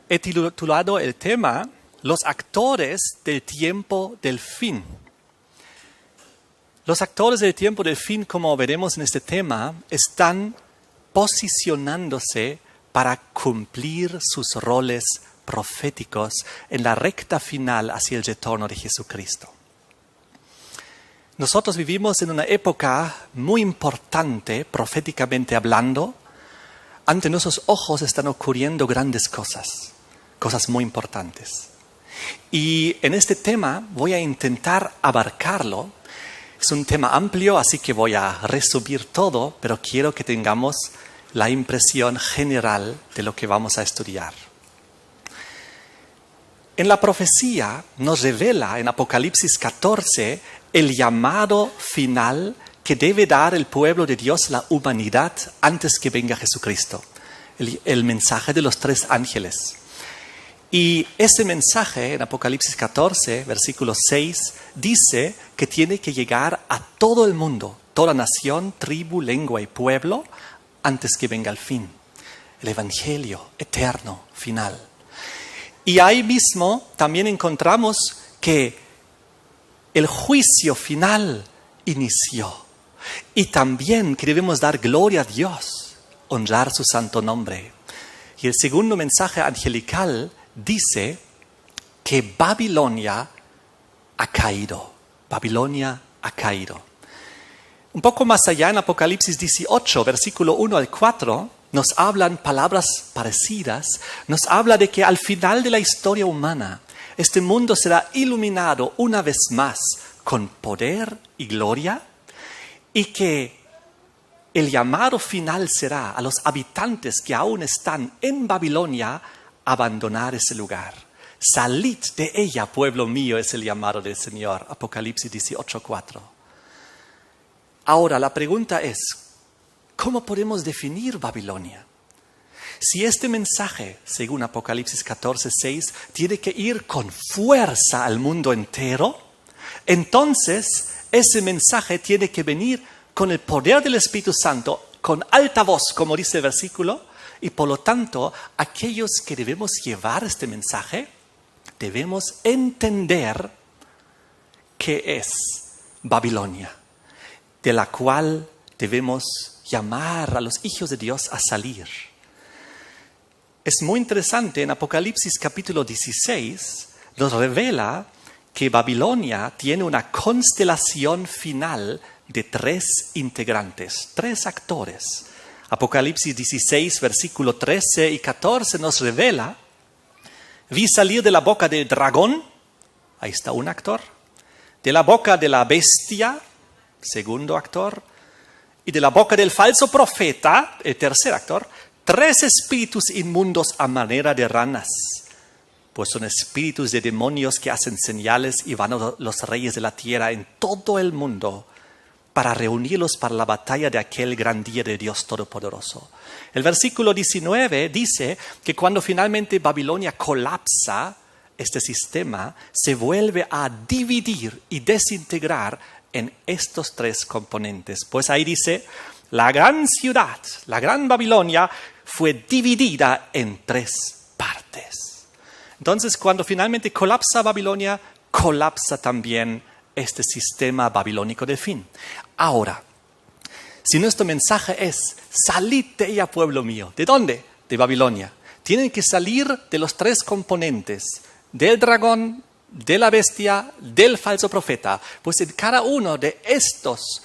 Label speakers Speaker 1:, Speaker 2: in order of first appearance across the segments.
Speaker 1: He titulado el tema Los actores del tiempo del fin. Los actores del tiempo del fin, como veremos en este tema, están posicionándose para cumplir sus roles proféticos en la recta final hacia el retorno de Jesucristo. Nosotros vivimos en una época muy importante, proféticamente hablando. Ante nuestros ojos están ocurriendo grandes cosas muy importantes. Y en este tema voy a intentar abarcarlo. Es un tema amplio, así que voy a resumir todo, pero quiero que tengamos la impresión general de lo que vamos a estudiar. En la profecía nos revela en Apocalipsis 14 el llamado final que debe dar el pueblo de Dios, la humanidad, antes que venga Jesucristo. El mensaje de los 3 ángeles. Y ese mensaje en Apocalipsis 14, versículo 6, dice que tiene que llegar a todo el mundo, toda nación, tribu, lengua y pueblo, antes que venga el fin. El evangelio eterno, final. Y ahí mismo también encontramos que el juicio final inició. Y también que debemos dar gloria a Dios, honrar su santo nombre. Y el segundo mensaje angelical dice que Babilonia ha caído. Babilonia ha caído. Un poco más allá en Apocalipsis 18, versículo 1 al 4, nos hablan palabras parecidas. Nos habla de que al final de la historia humana, este mundo será iluminado una vez más con poder y gloria, y que el llamado final será a los habitantes que aún están en Babilonia abandonar ese lugar. Salid de ella, pueblo mío, es el llamado del Señor. Apocalipsis 18:4. Ahora, la pregunta es, ¿cómo podemos definir Babilonia? Si este mensaje, según Apocalipsis 14:6, tiene que ir con fuerza al mundo entero, entonces ese mensaje tiene que venir con el poder del Espíritu Santo, con alta voz, como dice el versículo, y por lo tanto, aquellos que debemos llevar este mensaje, debemos entender qué es Babilonia, de la cual debemos llamar a los hijos de Dios a salir. Es muy interesante, en Apocalipsis capítulo 16, nos revela que Babilonia tiene una constelación final de 3 integrantes, 3 actores. Apocalipsis 16, versículo 13 y 14 nos revela: vi salir de la boca del dragón, ahí está un actor, de la boca de la bestia, segundo actor, y de la boca del falso profeta, el tercer actor, 3 espíritus inmundos a manera de ranas, pues son espíritus de demonios que hacen señales y van a los reyes de la tierra en todo el mundo para reunirlos para la batalla de aquel gran día de Dios Todopoderoso. El versículo 19 dice que cuando finalmente Babilonia colapsa, este sistema se vuelve a dividir y desintegrar en estos 3 componentes. Pues ahí dice, la gran ciudad, la gran Babilonia, fue dividida en 3 partes. Entonces, cuando finalmente colapsa Babilonia, colapsa también este sistema babilónico del fin. Ahora, si nuestro mensaje es, salid de ella, pueblo mío, ¿de dónde? De Babilonia. Tienen que salir de los 3 componentes, del dragón, de la bestia, del falso profeta. Pues en cada uno de estos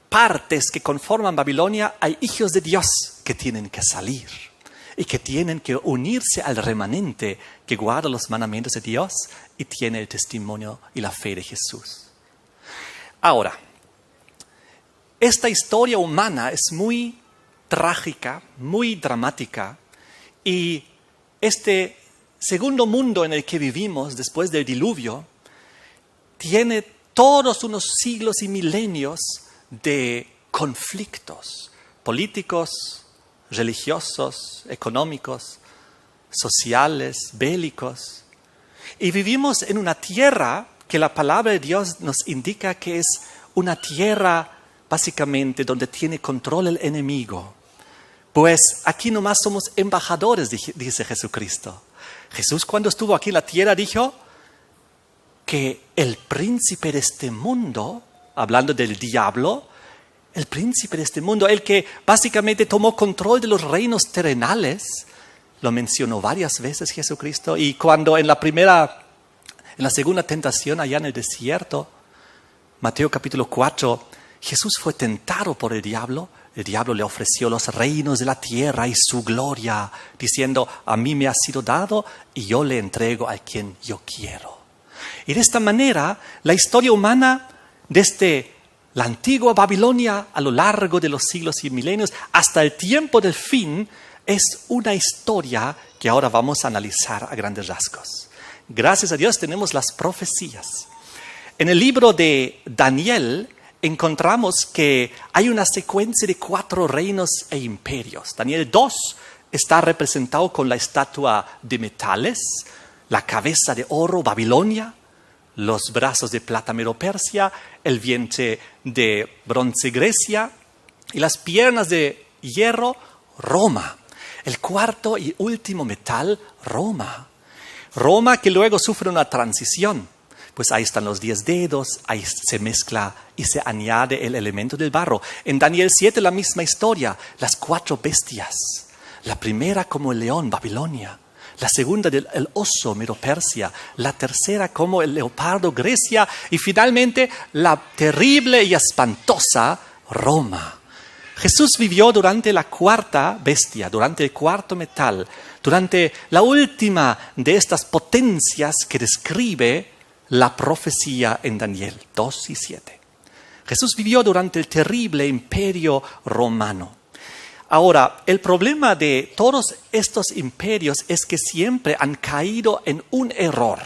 Speaker 1: partes que conforman Babilonia hay hijos de Dios que tienen que salir y que tienen que unirse al remanente que guarda los mandamientos de Dios y tiene el testimonio y la fe de Jesús. Ahora, esta historia humana es muy trágica, muy dramática, y este segundo mundo en el que vivimos después del diluvio tiene todos unos siglos y milenios de conflictos políticos, religiosos, económicos, sociales, bélicos. Y vivimos en una tierra que la palabra de Dios nos indica que es una tierra básicamente donde tiene control el enemigo. Pues aquí nomás somos embajadores, dice Jesucristo. Jesús cuando estuvo aquí en la tierra dijo que el príncipe de este mundo, hablando del diablo, el príncipe de este mundo, el que básicamente tomó control de los reinos terrenales, lo mencionó varias veces Jesucristo. Y cuando en la segunda tentación allá en el desierto, Mateo capítulo 4, Jesús fue tentado por el diablo le ofreció los reinos de la tierra y su gloria, diciendo, a mí me ha sido dado y yo le entrego a quien yo quiero. Y de esta manera, la historia humana, desde la antigua Babilonia a lo largo de los siglos y milenios, hasta el tiempo del fin, es una historia que ahora vamos a analizar a grandes rasgos. Gracias a Dios tenemos las profecías. En el libro de Daniel encontramos que hay una secuencia de 4 reinos e imperios. Daniel 2 está representado con la estatua de metales, la cabeza de oro, Babilonia, los brazos de plata, Medo-Persia, el vientre de bronce, Grecia, y las piernas de hierro, Roma. El cuarto y último metal, Roma. Roma que luego sufre una transición. Pues ahí están los 10 dedos, ahí se mezcla y se añade el elemento del barro. En Daniel 7 la misma historia, las 4 bestias. La primera como el león, Babilonia. La segunda el oso, Medo-Persia. La tercera como el leopardo, Grecia. Y finalmente la terrible y espantosa Roma. Jesús vivió durante la 4ª bestia, durante el 4º metal, durante la última de estas potencias que describe la profecía en Daniel 2 y 7. Jesús vivió durante el terrible imperio romano. Ahora, el problema de todos estos imperios es que siempre han caído en un error.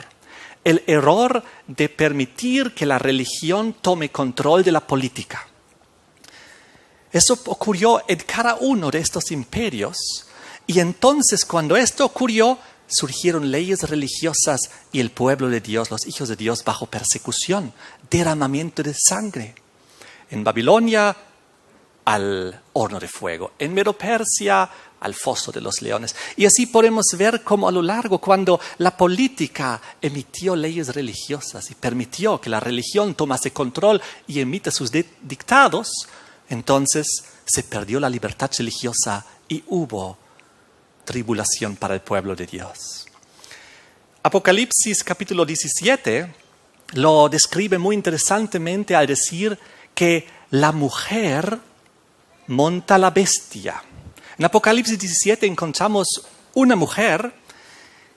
Speaker 1: El error de permitir que la religión tome control de la política. Eso ocurrió en cada uno de estos imperios. Y entonces, cuando esto ocurrió, surgieron leyes religiosas y el pueblo de Dios, los hijos de Dios, bajo persecución, derramamiento de sangre. En Babilonia, al horno de fuego. En Medo-Persia, al foso de los leones. Y así podemos ver cómo a lo largo, cuando la política emitió leyes religiosas y permitió que la religión tomase control y emita sus dictados, entonces se perdió la libertad religiosa y hubo tribulación para el pueblo de Dios. Apocalipsis capítulo 17 lo describe muy interesantemente al decir que la mujer monta la bestia. En Apocalipsis 17 encontramos una mujer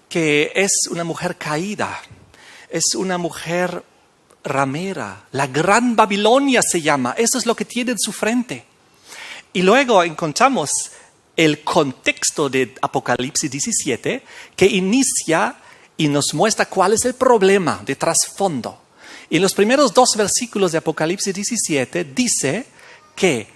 Speaker 1: que es una mujer caída, es una mujer ramera, la Gran Babilonia se llama, eso es lo que tiene en su frente. Y luego encontramos el contexto de Apocalipsis 17 que inicia y nos muestra cuál es el problema de trasfondo. Y en los primeros 2 versículos de Apocalipsis 17 dice que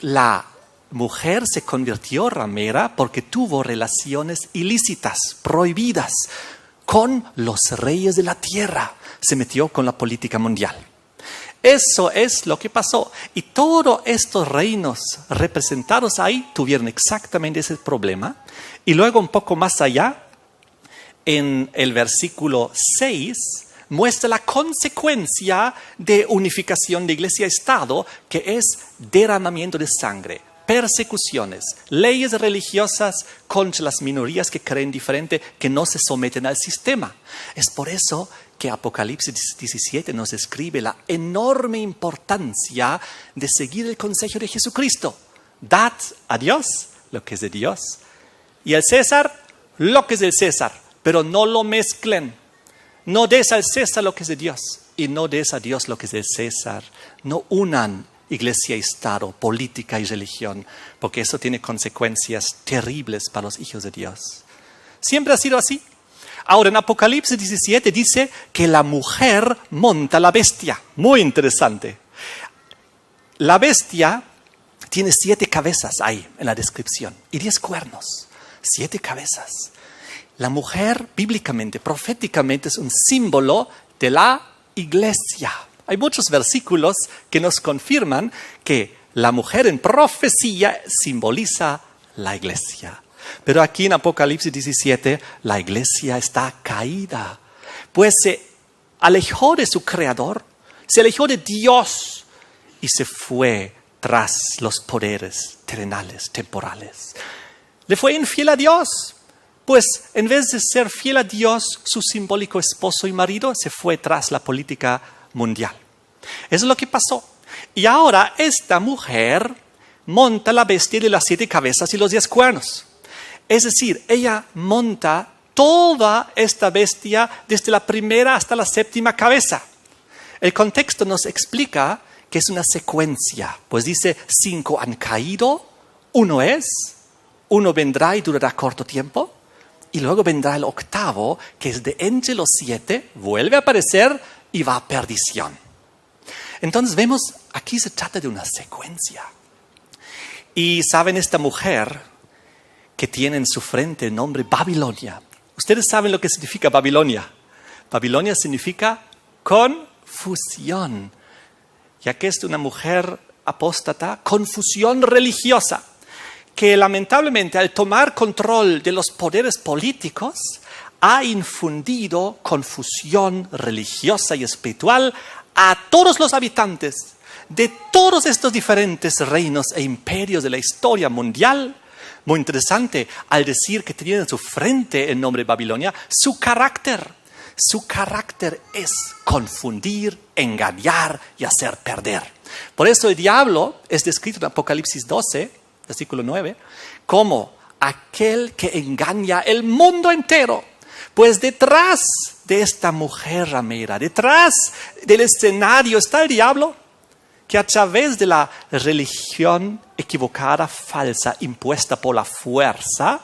Speaker 1: la mujer se convirtió ramera porque tuvo relaciones ilícitas, prohibidas, con los reyes de la tierra. Se metió con la política mundial. Eso es lo que pasó. Y todos estos reinos representados ahí tuvieron exactamente ese problema. Y luego un poco más allá, en el versículo 6, muestra la consecuencia de unificación de iglesia-estado, que es derramamiento de sangre, persecuciones, leyes religiosas contra las minorías que creen diferente, que no se someten al sistema. Es por eso que Apocalipsis 17 nos describe la enorme importancia de seguir el consejo de Jesucristo. Dad a Dios lo que es de Dios y al César lo que es del César, pero no lo mezclen. No des al César lo que es de Dios y no des a Dios lo que es del César. No unan iglesia y Estado, política y religión, porque eso tiene consecuencias terribles para los hijos de Dios. Siempre ha sido así. Ahora en Apocalipsis 17 dice que la mujer monta la bestia. Muy interesante. La bestia tiene 7 cabezas ahí en la descripción y 10 cuernos. 7 cabezas. La mujer bíblicamente, proféticamente es un símbolo de la iglesia. Hay muchos versículos que nos confirman que la mujer en profecía simboliza la iglesia. Pero aquí en Apocalipsis 17, la iglesia está caída, pues se alejó de su creador, se alejó de Dios y se fue tras los poderes terrenales, temporales. Le fue infiel a Dios, pues en vez de ser fiel a Dios, su simbólico esposo y marido, se fue tras la política mundial. Eso es lo que pasó. Y ahora esta mujer monta la bestia de las 7 cabezas y los 10 cuernos. Es decir, ella monta toda esta bestia desde la primera hasta la 7ª cabeza. El contexto nos explica que es una secuencia, pues dice 5 han caído, 1 uno vendrá y durará corto tiempo, y luego vendrá el 8º, que es de entre los 7, vuelve a aparecer y va a perdición. Entonces vemos, aquí se trata de una secuencia. Y saben, esta mujer que tiene en su frente el nombre Babilonia. Ustedes saben lo que significa Babilonia. Babilonia significa confusión. Ya que es una mujer apóstata, confusión religiosa, que lamentablemente al tomar control de los poderes políticos ha infundido confusión religiosa y espiritual a todos los habitantes de todos estos diferentes reinos e imperios de la historia mundial. Muy interesante, al decir que tiene en su frente el nombre Babilonia, su carácter es confundir, engañar y hacer perder. Por eso el diablo es descrito en Apocalipsis 12, versículo 9, como aquel que engaña el mundo entero. Pues detrás de esta mujer ramera, detrás del escenario está el diablo, que a través de la religión equivocada, falsa, impuesta por la fuerza,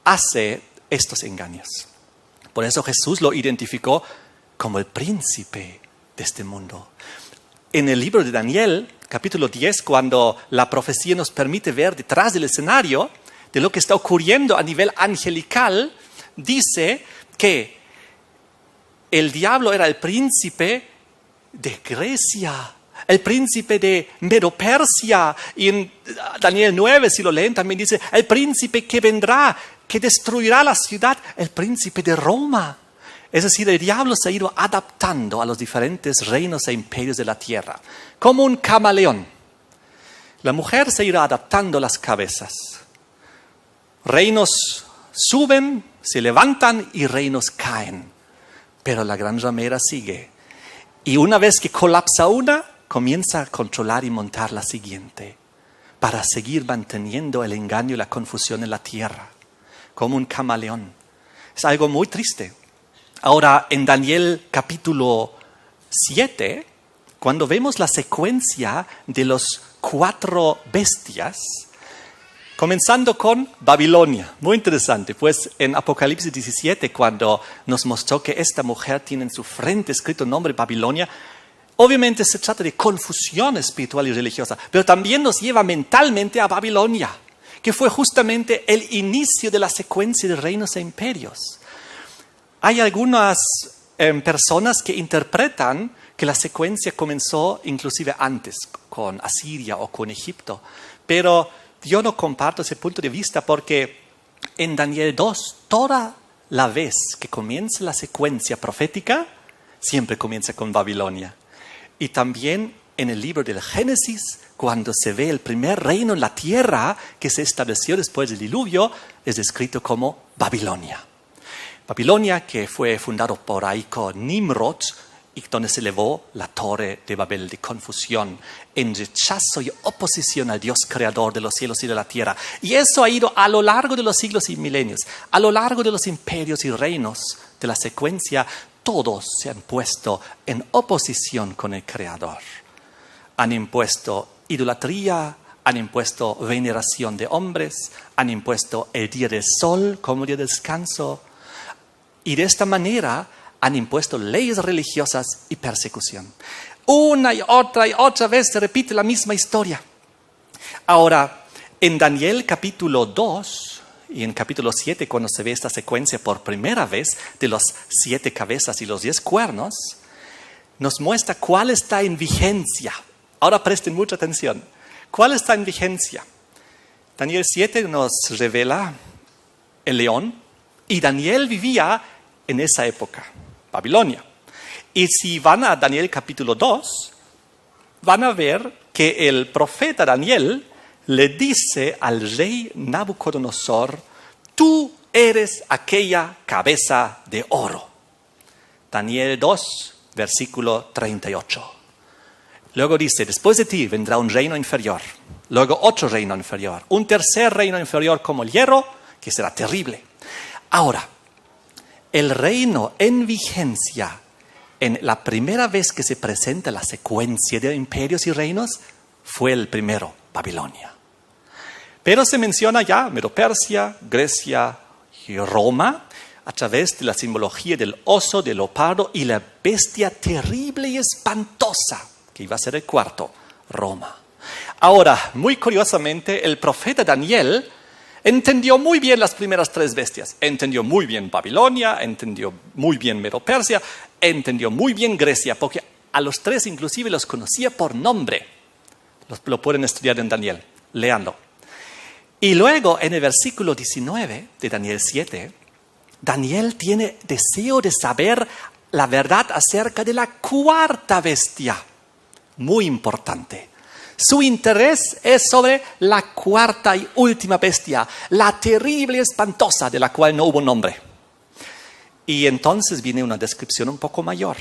Speaker 1: hace estos engaños. Por eso Jesús lo identificó como el príncipe de este mundo. En el libro de Daniel, capítulo 10, cuando la profecía nos permite ver detrás del escenario de lo que está ocurriendo a nivel angelical, dice que el diablo era el príncipe de Grecia, el príncipe de Medo-Persia. Y en Daniel 9, si lo leen, también dice el príncipe que vendrá, que destruirá la ciudad, el príncipe de Roma. Es decir, el diablo se ha ido adaptando a los diferentes reinos e imperios de la tierra, como un camaleón. La mujer se irá adaptando las cabezas. Reinos suben, se levantan y reinos caen. Pero la gran ramera sigue. Y una vez que colapsa una, comienza a controlar y montar la siguiente, para seguir manteniendo el engaño y la confusión en la tierra, como un camaleón. Es algo muy triste. Ahora, en Daniel capítulo 7, cuando vemos la secuencia de los 4 bestias, comenzando con Babilonia. Muy interesante, pues en Apocalipsis 17, cuando nos mostró que esta mujer tiene en su frente escrito el nombre Babilonia, obviamente se trata de confusión espiritual y religiosa, pero también nos lleva mentalmente a Babilonia, que fue justamente el inicio de la secuencia de reinos e imperios. Hay algunas personas que interpretan que la secuencia comenzó inclusive antes, con Asiria o con Egipto, pero yo no comparto ese punto de vista, porque en Daniel 2, toda la vez que comienza la secuencia profética, siempre comienza con Babilonia. Y también en el libro del Génesis, cuando se ve el primer reino en la tierra que se estableció después del diluvio, es descrito como Babilonia. Babilonia, que fue fundado por ahí con Nimrod, y donde se elevó la torre de Babel de confusión, en rechazo y oposición al Dios creador de los cielos y de la tierra. Y eso ha ido a lo largo de los siglos y milenios, a lo largo de los imperios y reinos de la secuencia, todos se han puesto en oposición con el creador. Han impuesto idolatría, han impuesto veneración de hombres, han impuesto el día del sol como día de descanso, y de esta manera han impuesto leyes religiosas y persecución. Una y otra vez se repite la misma historia. Ahora, en Daniel capítulo 2 y en capítulo 7, cuando se ve esta secuencia por primera vez de los 7 cabezas y los 10 cuernos, nos muestra cuál está en vigencia. Ahora presten mucha atención. ¿Cuál está en vigencia? Daniel 7 nos revela el león y Daniel vivía en esa época, Babilonia. Y si van a Daniel capítulo 2, van a ver que el profeta Daniel le dice al rey Nabucodonosor: tú eres aquella cabeza de oro. Daniel 2, versículo 38. Luego dice: después de ti vendrá un reino inferior, luego otro reino inferior, un tercer reino inferior como el hierro, que será terrible. Ahora, el reino en vigencia, en la primera vez que se presenta la secuencia de imperios y reinos, fue el primero, Babilonia. Pero se menciona ya Medo-Persia, Grecia y Roma a través de la simbología del oso, del leopardo y la bestia terrible y espantosa, que iba a ser el cuarto, Roma. Ahora, muy curiosamente, el profeta Daniel entendió muy bien las primeras tres bestias. Entendió muy bien Babilonia, entendió muy bien Medo-Persia, entendió muy bien Grecia, porque a los tres inclusive los conocía por nombre. Lo pueden estudiar en Daniel, léanlo. Y luego en el versículo 19 de Daniel 7, Daniel tiene deseo de saber la verdad acerca de la cuarta bestia. Muy importante. Su interés es sobre la cuarta y última bestia, la terrible y espantosa, de la cual no hubo nombre. Y entonces viene una descripción un poco mayor.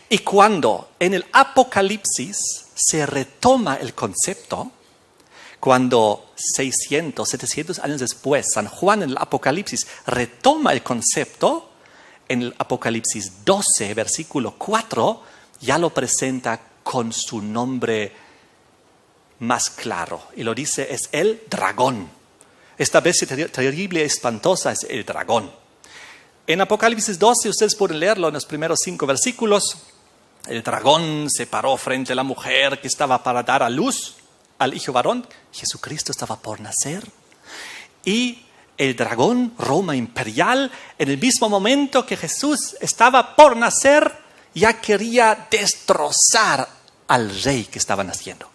Speaker 1: Y cuando en el Apocalipsis se retoma el concepto, cuando 600, 700 años después, San Juan en el Apocalipsis retoma el concepto, en el Apocalipsis 12, versículo 4, ya lo presenta con su nombre más claro. Y lo dice: es el dragón. Esta bestia terrible y espantosa es el dragón. En Apocalipsis 12, ustedes pueden leerlo en los primeros 5 versículos. El dragón se paró frente a la mujer que estaba para dar a luz al hijo varón. Jesucristo estaba por nacer. Y el dragón, Roma imperial, en el mismo momento que Jesús estaba por nacer, ya quería destrozar al rey que estaba naciendo.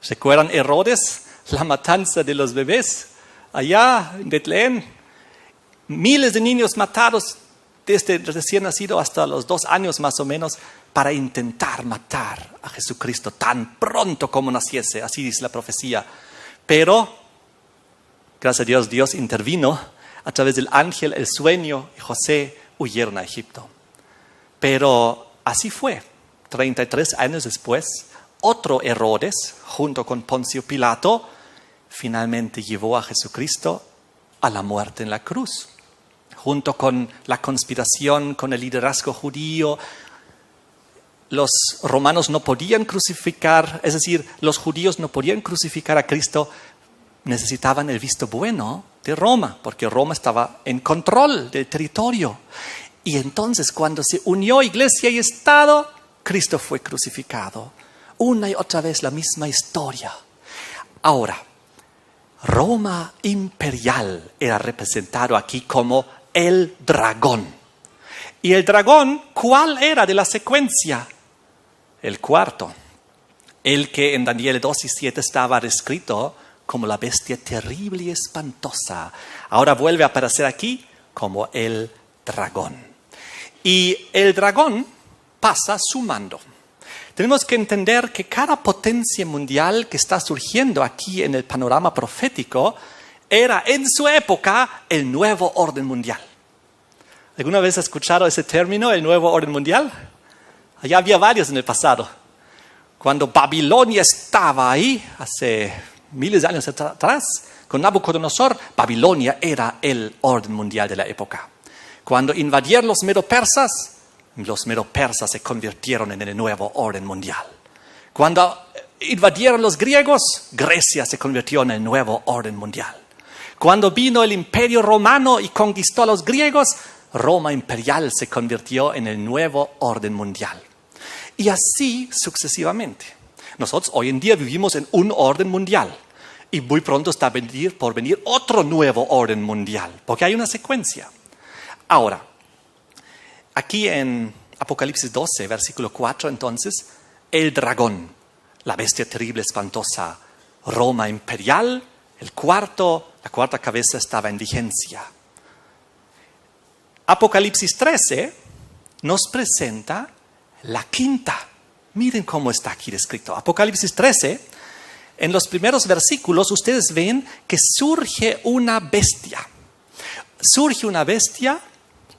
Speaker 1: ¿Recuerdan Herodes? La matanza de los bebés allá en Betlén. Miles de niños matados desde recién nacido hasta los 2 años más o menos, para intentar matar a Jesucristo tan pronto como naciese. Así dice la profecía. Pero, gracias a Dios, Dios intervino a través del ángel, el sueño, y José huyeron a Egipto. Pero así fue. 33 años después, otro Herodes, junto con Poncio Pilato, finalmente llevó a Jesucristo a la muerte en la cruz. Junto con la conspiración, con el liderazgo judío, los romanos no podían crucificar, es decir, los judíos no podían crucificar a Cristo, necesitaban el visto bueno de Roma, porque Roma estaba en control del territorio. Y entonces, cuando se unió Iglesia y Estado, Cristo fue crucificado. Una y otra vez la misma historia. Ahora, Roma imperial era representado aquí como el dragón. ¿Y el dragón cuál era de la secuencia? El cuarto. El que en Daniel 2 y 7 estaba descrito como la bestia terrible y espantosa. Ahora vuelve a aparecer aquí como el dragón. Y el dragón pasa su mando. Tenemos que entender que cada potencia mundial que está surgiendo aquí en el panorama profético era en su época el nuevo orden mundial. ¿Alguna vez has escuchado ese término, el nuevo orden mundial? Ya había varios en el pasado. Cuando Babilonia estaba ahí, hace miles de años atrás, con Nabucodonosor, Babilonia era el orden mundial de la época. Cuando invadieron los medo-persas se convirtieron en el nuevo orden mundial. Cuando invadieron los griegos, Grecia se convirtió en el nuevo orden mundial. Cuando vino el imperio romano y conquistó a los griegos, Roma imperial se convirtió en el nuevo orden mundial. Y así sucesivamente. Nosotros hoy en día vivimos en un orden mundial. Y muy pronto está por venir otro nuevo orden mundial. Porque hay una secuencia. Ahora, aquí en Apocalipsis 12, versículo 4, entonces, el dragón, la bestia terrible, espantosa, Roma imperial, La cuarta cabeza estaba en vigencia. Apocalipsis 13 nos presenta la quinta. Miren cómo está aquí descrito. Apocalipsis 13, en los primeros versículos ustedes ven que surge una bestia. Surge una bestia,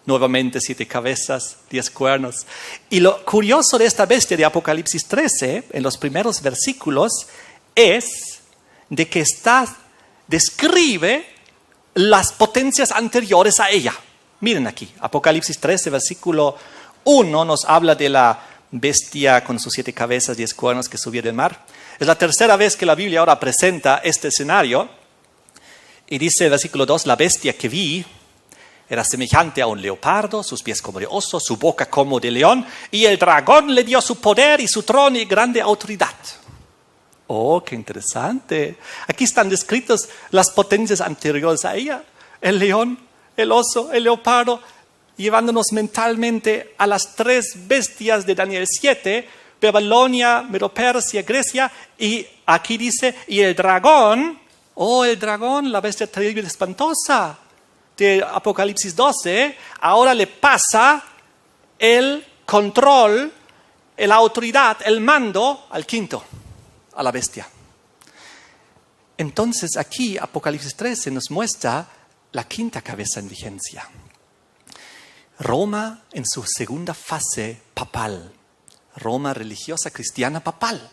Speaker 1: nuevamente 7 cabezas, 10 cuernos. Y lo curioso de esta bestia de Apocalipsis 13, en los primeros versículos, es de que describe las potencias anteriores a ella. Miren aquí, Apocalipsis 13, versículo 1 nos habla de la bestia con sus 7 cabezas, 10 cuernos que subía del mar. Es la tercera vez que la Biblia ahora presenta este escenario. Y dice el versículo 2, la bestia que vi era semejante a un leopardo, sus pies como de oso, su boca como de león, y el dragón le dio su poder y su trono y grande autoridad. Oh, qué interesante. Aquí están descritas las potencias anteriores a ella. El león, el oso, el leopardo, llevándonos mentalmente a las 3 bestias de Daniel 7, Babilonia, Medo-Persia, Grecia, y aquí dice, y el dragón, la bestia terrible y espantosa de Apocalipsis 12, ahora le pasa el control, la autoridad, el mando al quinto, a la bestia. Entonces aquí Apocalipsis 13 nos muestra la quinta cabeza en vigencia. Roma en su segunda fase papal, Roma religiosa cristiana papal,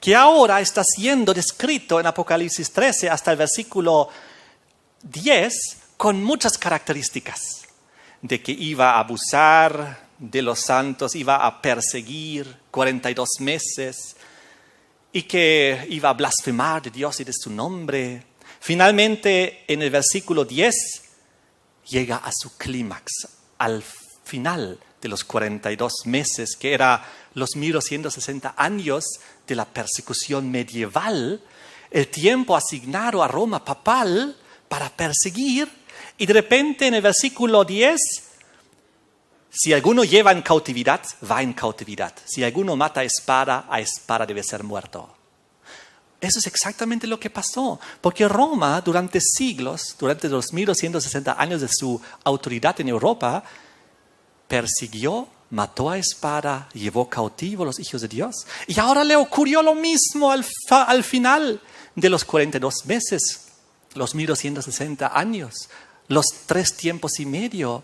Speaker 1: que ahora está siendo descrito en Apocalipsis 13 hasta el versículo 10 con muchas características, de que iba a abusar de los santos, iba a perseguir 42 meses y que iba a blasfemar de Dios y de su nombre. Finalmente, en el versículo 10, llega a su clímax, al final de los 42 meses, que era los 1260 años de la persecución medieval, el tiempo asignado a Roma papal para perseguir. Y de repente en el versículo 10, si alguno lleva en cautividad, va en cautividad. Si alguno mata a espada debe ser muerto. Eso es exactamente lo que pasó, porque Roma durante siglos, durante los 1260 años de su autoridad en Europa, persiguió, mató a espada, llevó cautivo a los hijos de Dios. Y ahora le ocurrió lo mismo al final de los 42 meses, los 1260 años, los 3 tiempos y medio.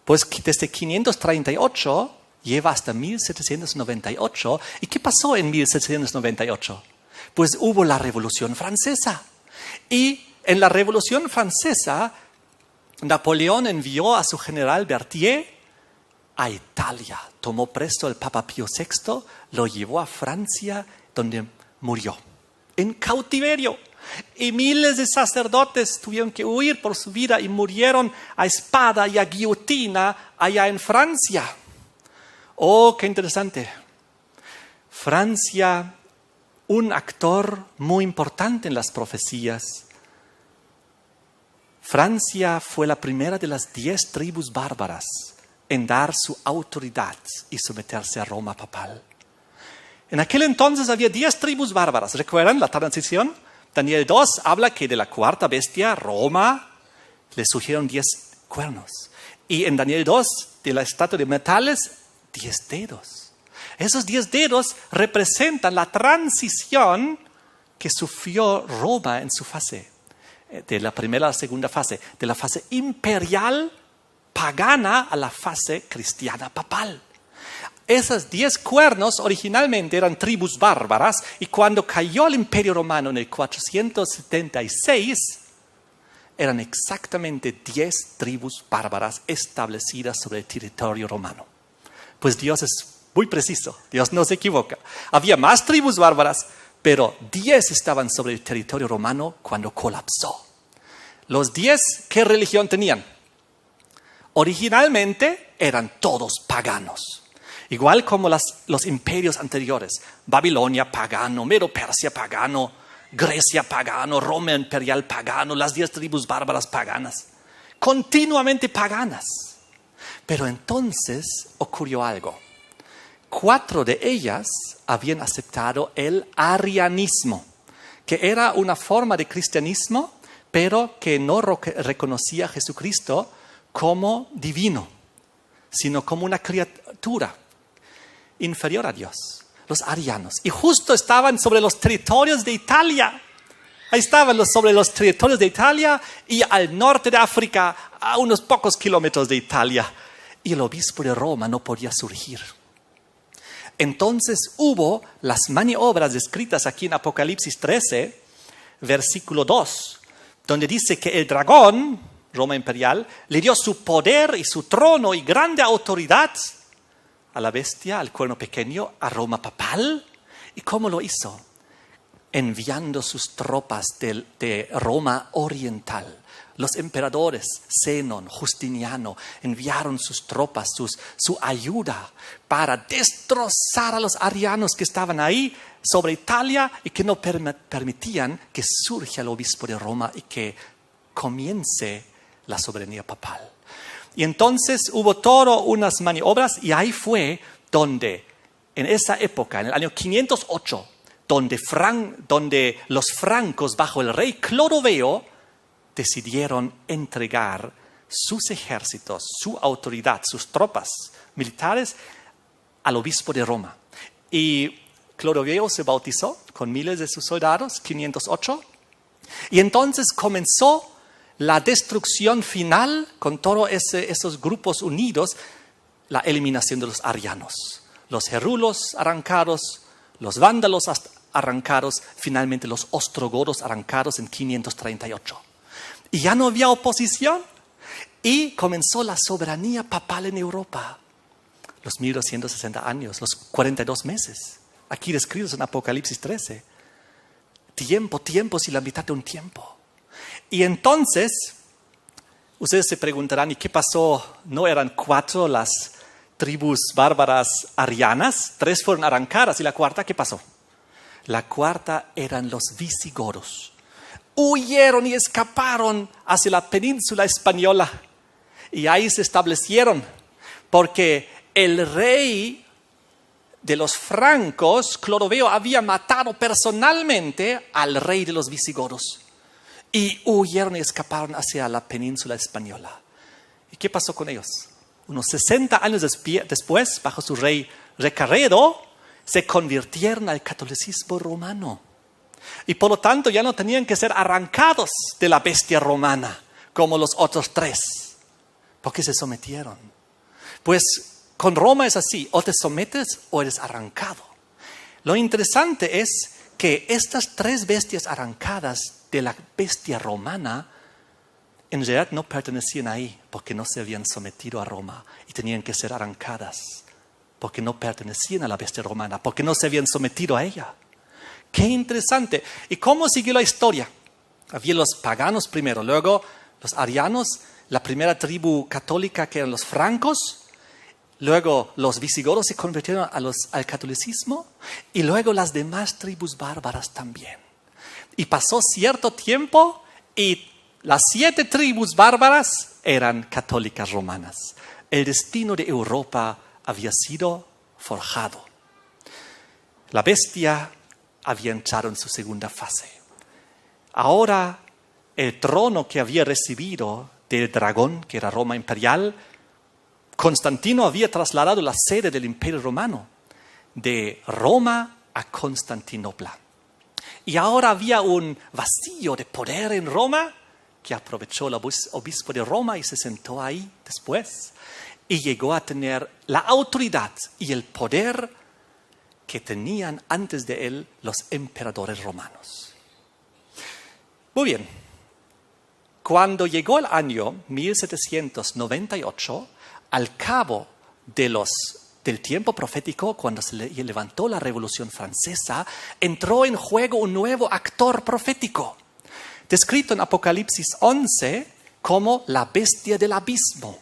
Speaker 1: Pues desde 538 lleva hasta 1798. ¿Y qué pasó en 1798? Pues hubo la Revolución Francesa. Y en la Revolución Francesa, Napoleón envió a su general Berthier a Italia. Tomó preso al Papa Pío VI, lo llevó a Francia, donde murió en cautiverio. Y miles de sacerdotes tuvieron que huir por su vida y murieron a espada y a guillotina allá en Francia. Oh, qué interesante. Francia, un actor muy importante en las profecías. Francia fue la primera de las 10 tribus bárbaras en dar su autoridad y someterse a Roma papal. En aquel entonces había 10 tribus bárbaras. ¿Recuerdan la transición? Daniel 2 habla que de la cuarta bestia, Roma, le surgieron 10 cuernos. Y en Daniel 2, de la estatua de metales, 10 dedos. Esos 10 dedos representan la transición que sufrió Roma en su fase, de la primera a la segunda fase, de la fase imperial pagana a la fase cristiana papal. Esos 10 cuernos originalmente eran tribus bárbaras y cuando cayó el Imperio Romano en el 476, eran exactamente 10 tribus bárbaras establecidas sobre el territorio romano. Pues Dios es muy preciso, Dios no se equivoca. Había más tribus bárbaras, pero 10 estaban sobre el territorio romano cuando colapsó. Los 10, ¿qué religión tenían? Originalmente eran todos paganos. Igual como los imperios anteriores, Babilonia pagano, Medo-Persia pagano, Grecia pagano, Roma imperial pagano, las 10 tribus bárbaras paganas, continuamente paganas. Pero entonces ocurrió algo. 4 de ellas habían aceptado el arianismo, que era una forma de cristianismo, pero que no reconocía a Jesucristo como divino, sino como una criatura inferior a Dios, los arianos. Y justo estaban sobre los territorios de Italia. Ahí estaban sobre los territorios de Italia y al norte de África, a unos pocos kilómetros de Italia. Y el obispo de Roma no podía surgir. Entonces hubo las maniobras descritas aquí en Apocalipsis 13, versículo 2, donde dice que el dragón, Roma imperial, le dio su poder y su trono y grande autoridad a la bestia, al cuerno pequeño, a Roma papal. ¿Y cómo lo hizo? Enviando sus tropas de Roma oriental. Los emperadores, Zenón, Justiniano, enviaron sus tropas, su ayuda para destrozar a los arianos que estaban ahí sobre Italia y que no permitían que surja el obispo de Roma y que comience la soberanía papal. Y entonces hubo todas unas maniobras y ahí fue donde, en esa época, en el año 508, donde los francos bajo el rey Clodoveo decidieron entregar sus ejércitos, su autoridad, sus tropas militares al obispo de Roma. Y Clodoveo se bautizó con miles de sus soldados, 508, y entonces comenzó la destrucción final con todos esos grupos unidos, la eliminación de los arianos, los gerulos arrancados, los vándalos arrancados, finalmente los ostrogodos arrancados en 538. Y ya no había oposición y comenzó la soberanía papal en Europa. Los 1260 años, los 42 meses, aquí descritos en Apocalipsis 13. Tiempos y la mitad de un tiempo. Y entonces, ustedes se preguntarán, ¿y qué pasó? ¿No eran 4 las tribus bárbaras arianas? 3 fueron arrancadas y la cuarta, ¿qué pasó? La cuarta eran los visigodos. Huyeron y escaparon hacia la península española y ahí se establecieron porque el rey de los francos, Clodoveo, había matado personalmente al rey de los visigodos y huyeron y escaparon hacia la península española. ¿Y qué pasó con ellos? Unos 60 años después, bajo su rey Recaredo, se convirtieron al catolicismo romano. Y por lo tanto ya no tenían que ser arrancados de la bestia romana como los otros 3, porque se sometieron. Pues con Roma es así, o te sometes o eres arrancado. Lo interesante es que estas 3 bestias arrancadas de la bestia romana en realidad no pertenecían ahí porque no se habían sometido a Roma y tenían que ser arrancadas porque no pertenecían a la bestia romana, porque no se habían sometido a ella. ¡Qué interesante! ¿Y cómo siguió la historia? Había los paganos primero, luego los arianos, la primera tribu católica que eran los francos, luego los visigodos se convirtieron al catolicismo y luego las demás tribus bárbaras también. Y pasó cierto tiempo y las 7 tribus bárbaras eran católicas romanas. El destino de Europa había sido forjado. La bestia había entrado en su segunda fase. Ahora el trono que había recibido del dragón, que era Roma imperial, Constantino había trasladado la sede del Imperio Romano de Roma a Constantinopla. Y ahora había un vacío de poder en Roma que aprovechó el obispo de Roma y se sentó ahí después. Y llegó a tener la autoridad y el poder que tenían antes de él los emperadores romanos. Muy bien, cuando llegó el año 1798, al cabo del tiempo profético, cuando se levantó la Revolución Francesa, entró en juego un nuevo actor profético, descrito en Apocalipsis 11 como la bestia del abismo.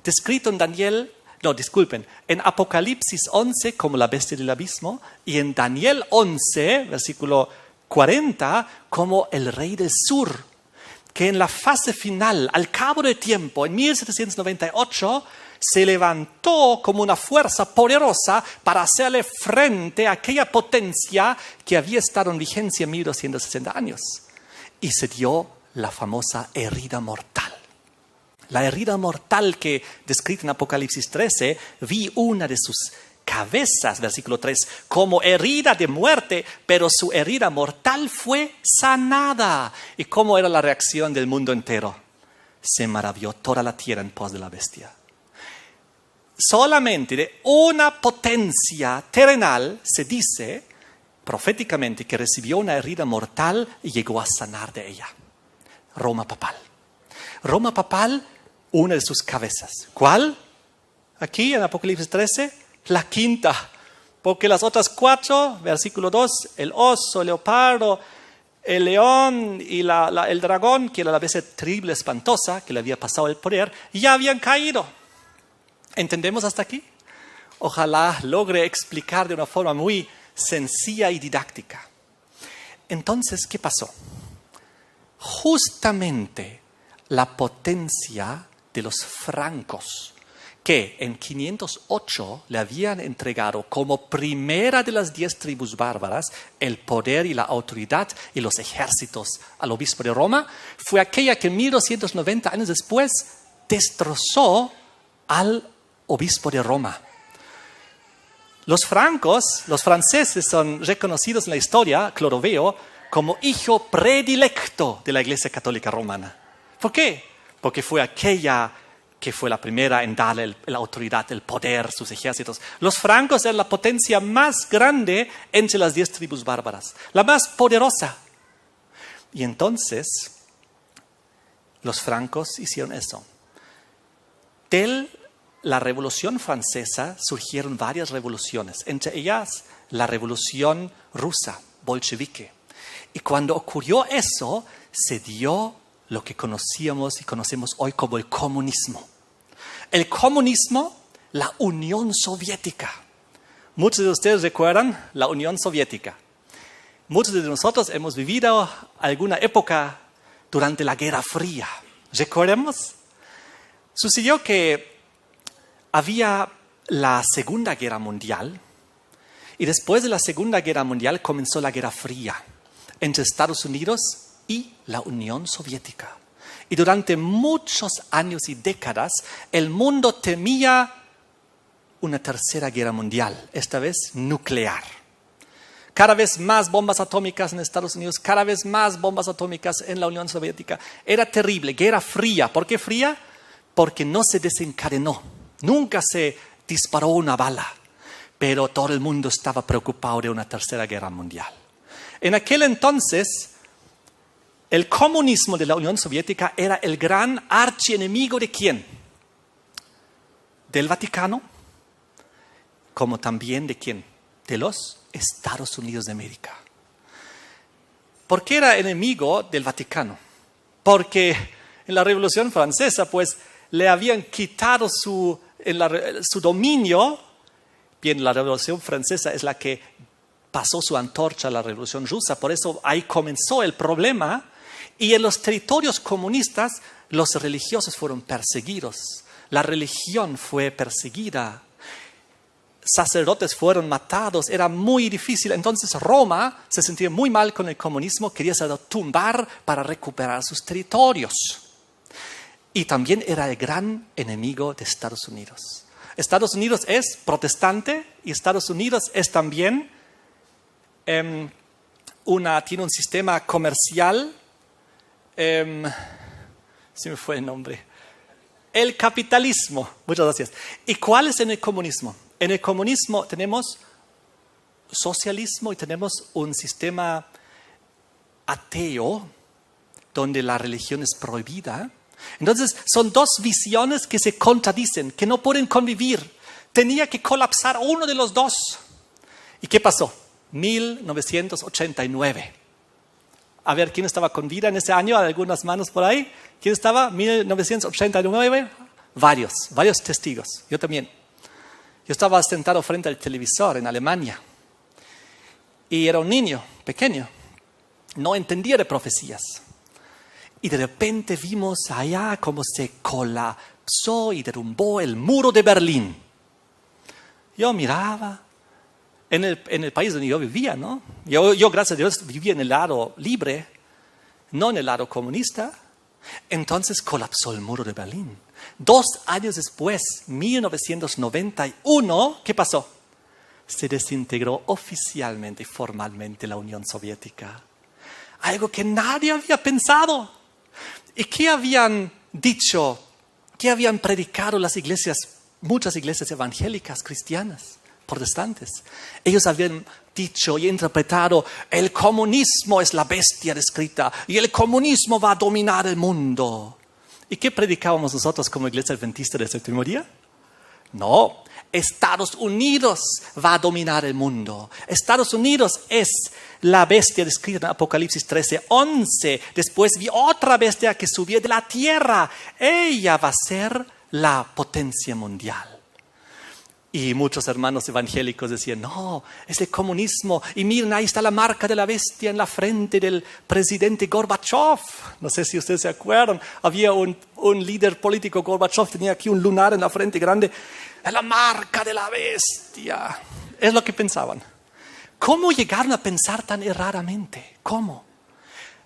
Speaker 1: Descrito en Apocalipsis 11 como la bestia del abismo y en Daniel 11, versículo 40, como el rey del sur, que en la fase final, al cabo del tiempo, en 1798, se levantó como una fuerza poderosa para hacerle frente a aquella potencia que había estado en vigencia en 1260 años. Y se dio la famosa herida mortal. La herida mortal que descrita en Apocalipsis 13, vi una de sus cabezas, versículo 3, como herida de muerte, pero su herida mortal fue sanada. ¿Y cómo era la reacción del mundo entero? Se maravilló toda la tierra en pos de la bestia. Solamente de una potencia terrenal se dice proféticamente que recibió una herida mortal y llegó a sanar de ella. Roma papal. Roma papal, una de sus cabezas. ¿Cuál? Aquí en Apocalipsis 13, la quinta. Porque las otras 4, versículo 2, el oso, el leopardo, el león y el dragón, que era la bestia terrible, espantosa, que le había pasado el poder, ya habían caído. ¿Entendemos hasta aquí? Ojalá logre explicar de una forma muy sencilla y didáctica. Entonces, ¿qué pasó? Justamente la potencia de los francos, que en 508 le habían entregado como primera de las 10 tribus bárbaras el poder y la autoridad y los ejércitos al obispo de Roma, fue aquella que 1290 años después destrozó al obispo de Roma. Los francos, los franceses, son reconocidos en la historia, Clodoveo, como hijo predilecto de la Iglesia Católica Romana. ¿Por qué? Porque fue aquella que fue la primera en darle la autoridad, el poder, sus ejércitos. Los francos eran la potencia más grande entre las 10 tribus bárbaras, la más poderosa. Y entonces, los francos hicieron eso. De la Revolución Francesa surgieron varias revoluciones, entre ellas la Revolución Rusa, bolchevique. Y cuando ocurrió eso, se dio lo que conocíamos y conocemos hoy como el comunismo. El comunismo, la Unión Soviética. Muchos de ustedes recuerdan la Unión Soviética. Muchos de nosotros hemos vivido alguna época durante la Guerra Fría. ¿Recordemos? Sucedió que había la Segunda Guerra Mundial y después de la Segunda Guerra Mundial comenzó la Guerra Fría entre Estados Unidos y la Unión Soviética. Y durante muchos años y décadas el mundo temía una tercera guerra mundial, esta vez nuclear. Cada vez más bombas atómicas en Estados Unidos, cada vez más bombas atómicas en la Unión Soviética. Era terrible, Guerra Fría. ¿Por qué fría? Porque no se desencadenó. Nunca se disparó una bala, pero todo el mundo estaba preocupado de una tercera guerra mundial. En aquel entonces, el comunismo de la Unión Soviética era el gran archienemigo ¿de quién? Del Vaticano, como también ¿de quién? De los Estados Unidos de América. ¿Por qué era enemigo del Vaticano? Porque en la Revolución Francesa, pues, le habían quitado su dominio. Bien, la Revolución Francesa es la que pasó su antorcha a la Revolución Rusa, por eso ahí comenzó el problema. Y en los territorios comunistas, los religiosos fueron perseguidos. La religión fue perseguida. Sacerdotes fueron matados. Era muy difícil. Entonces Roma se sentía muy mal con el comunismo. Quería tumbar para recuperar sus territorios. Y también era el gran enemigo de Estados Unidos. Estados Unidos es protestante y Estados Unidos es también tiene un sistema comercial. Se me fue el nombre. El capitalismo. Muchas gracias. ¿Y cuál es en el comunismo? En el comunismo tenemos socialismo y tenemos un sistema ateo donde la religión es prohibida. Entonces son dos visiones que se contradicen, que no pueden convivir. Tenía que colapsar uno de los dos. ¿Y qué pasó? 1989. A ver, ¿quién estaba con vida en ese año? Algunas manos por ahí. ¿Quién estaba? 1989. Varios testigos. Yo también. Yo estaba sentado frente al televisor en Alemania. Y era un niño pequeño. No entendía de profecías. y de repente vimos allá cómo se colapsó y derrumbó el muro de Berlín. Yo miraba en el país donde yo vivía, ¿no? Yo, gracias a Dios, vivía en el lado libre, no en el lado comunista. Entonces colapsó el muro de Berlín. 2 años después, 1991, ¿qué pasó? Se desintegró oficialmente y formalmente la Unión Soviética. Algo que nadie había pensado. ¿Y qué habían dicho? ¿Qué habían predicado las iglesias, muchas iglesias evangélicas, cristianas, protestantes? Ellos habían dicho y interpretado: el comunismo es la bestia descrita y el comunismo va a dominar el mundo. ¿Y qué predicábamos nosotros como iglesia adventista del séptimo día? No, Estados Unidos va a dominar el mundo. Estados Unidos es la bestia descrita en Apocalipsis 13:11. Después vi otra bestia que subía de la tierra. Ella va a ser la potencia mundial. Y muchos hermanos evangélicos decían: no, es el comunismo. Y miren, ahí está la marca de la bestia en la frente del presidente Gorbachev. No sé si ustedes se acuerdan. Había un líder político, Gorbachev, tenía aquí un lunar en la frente grande. Es la marca de la bestia. Es lo que pensaban. ¿Cómo llegaron a pensar tan erradamente? ¿Cómo?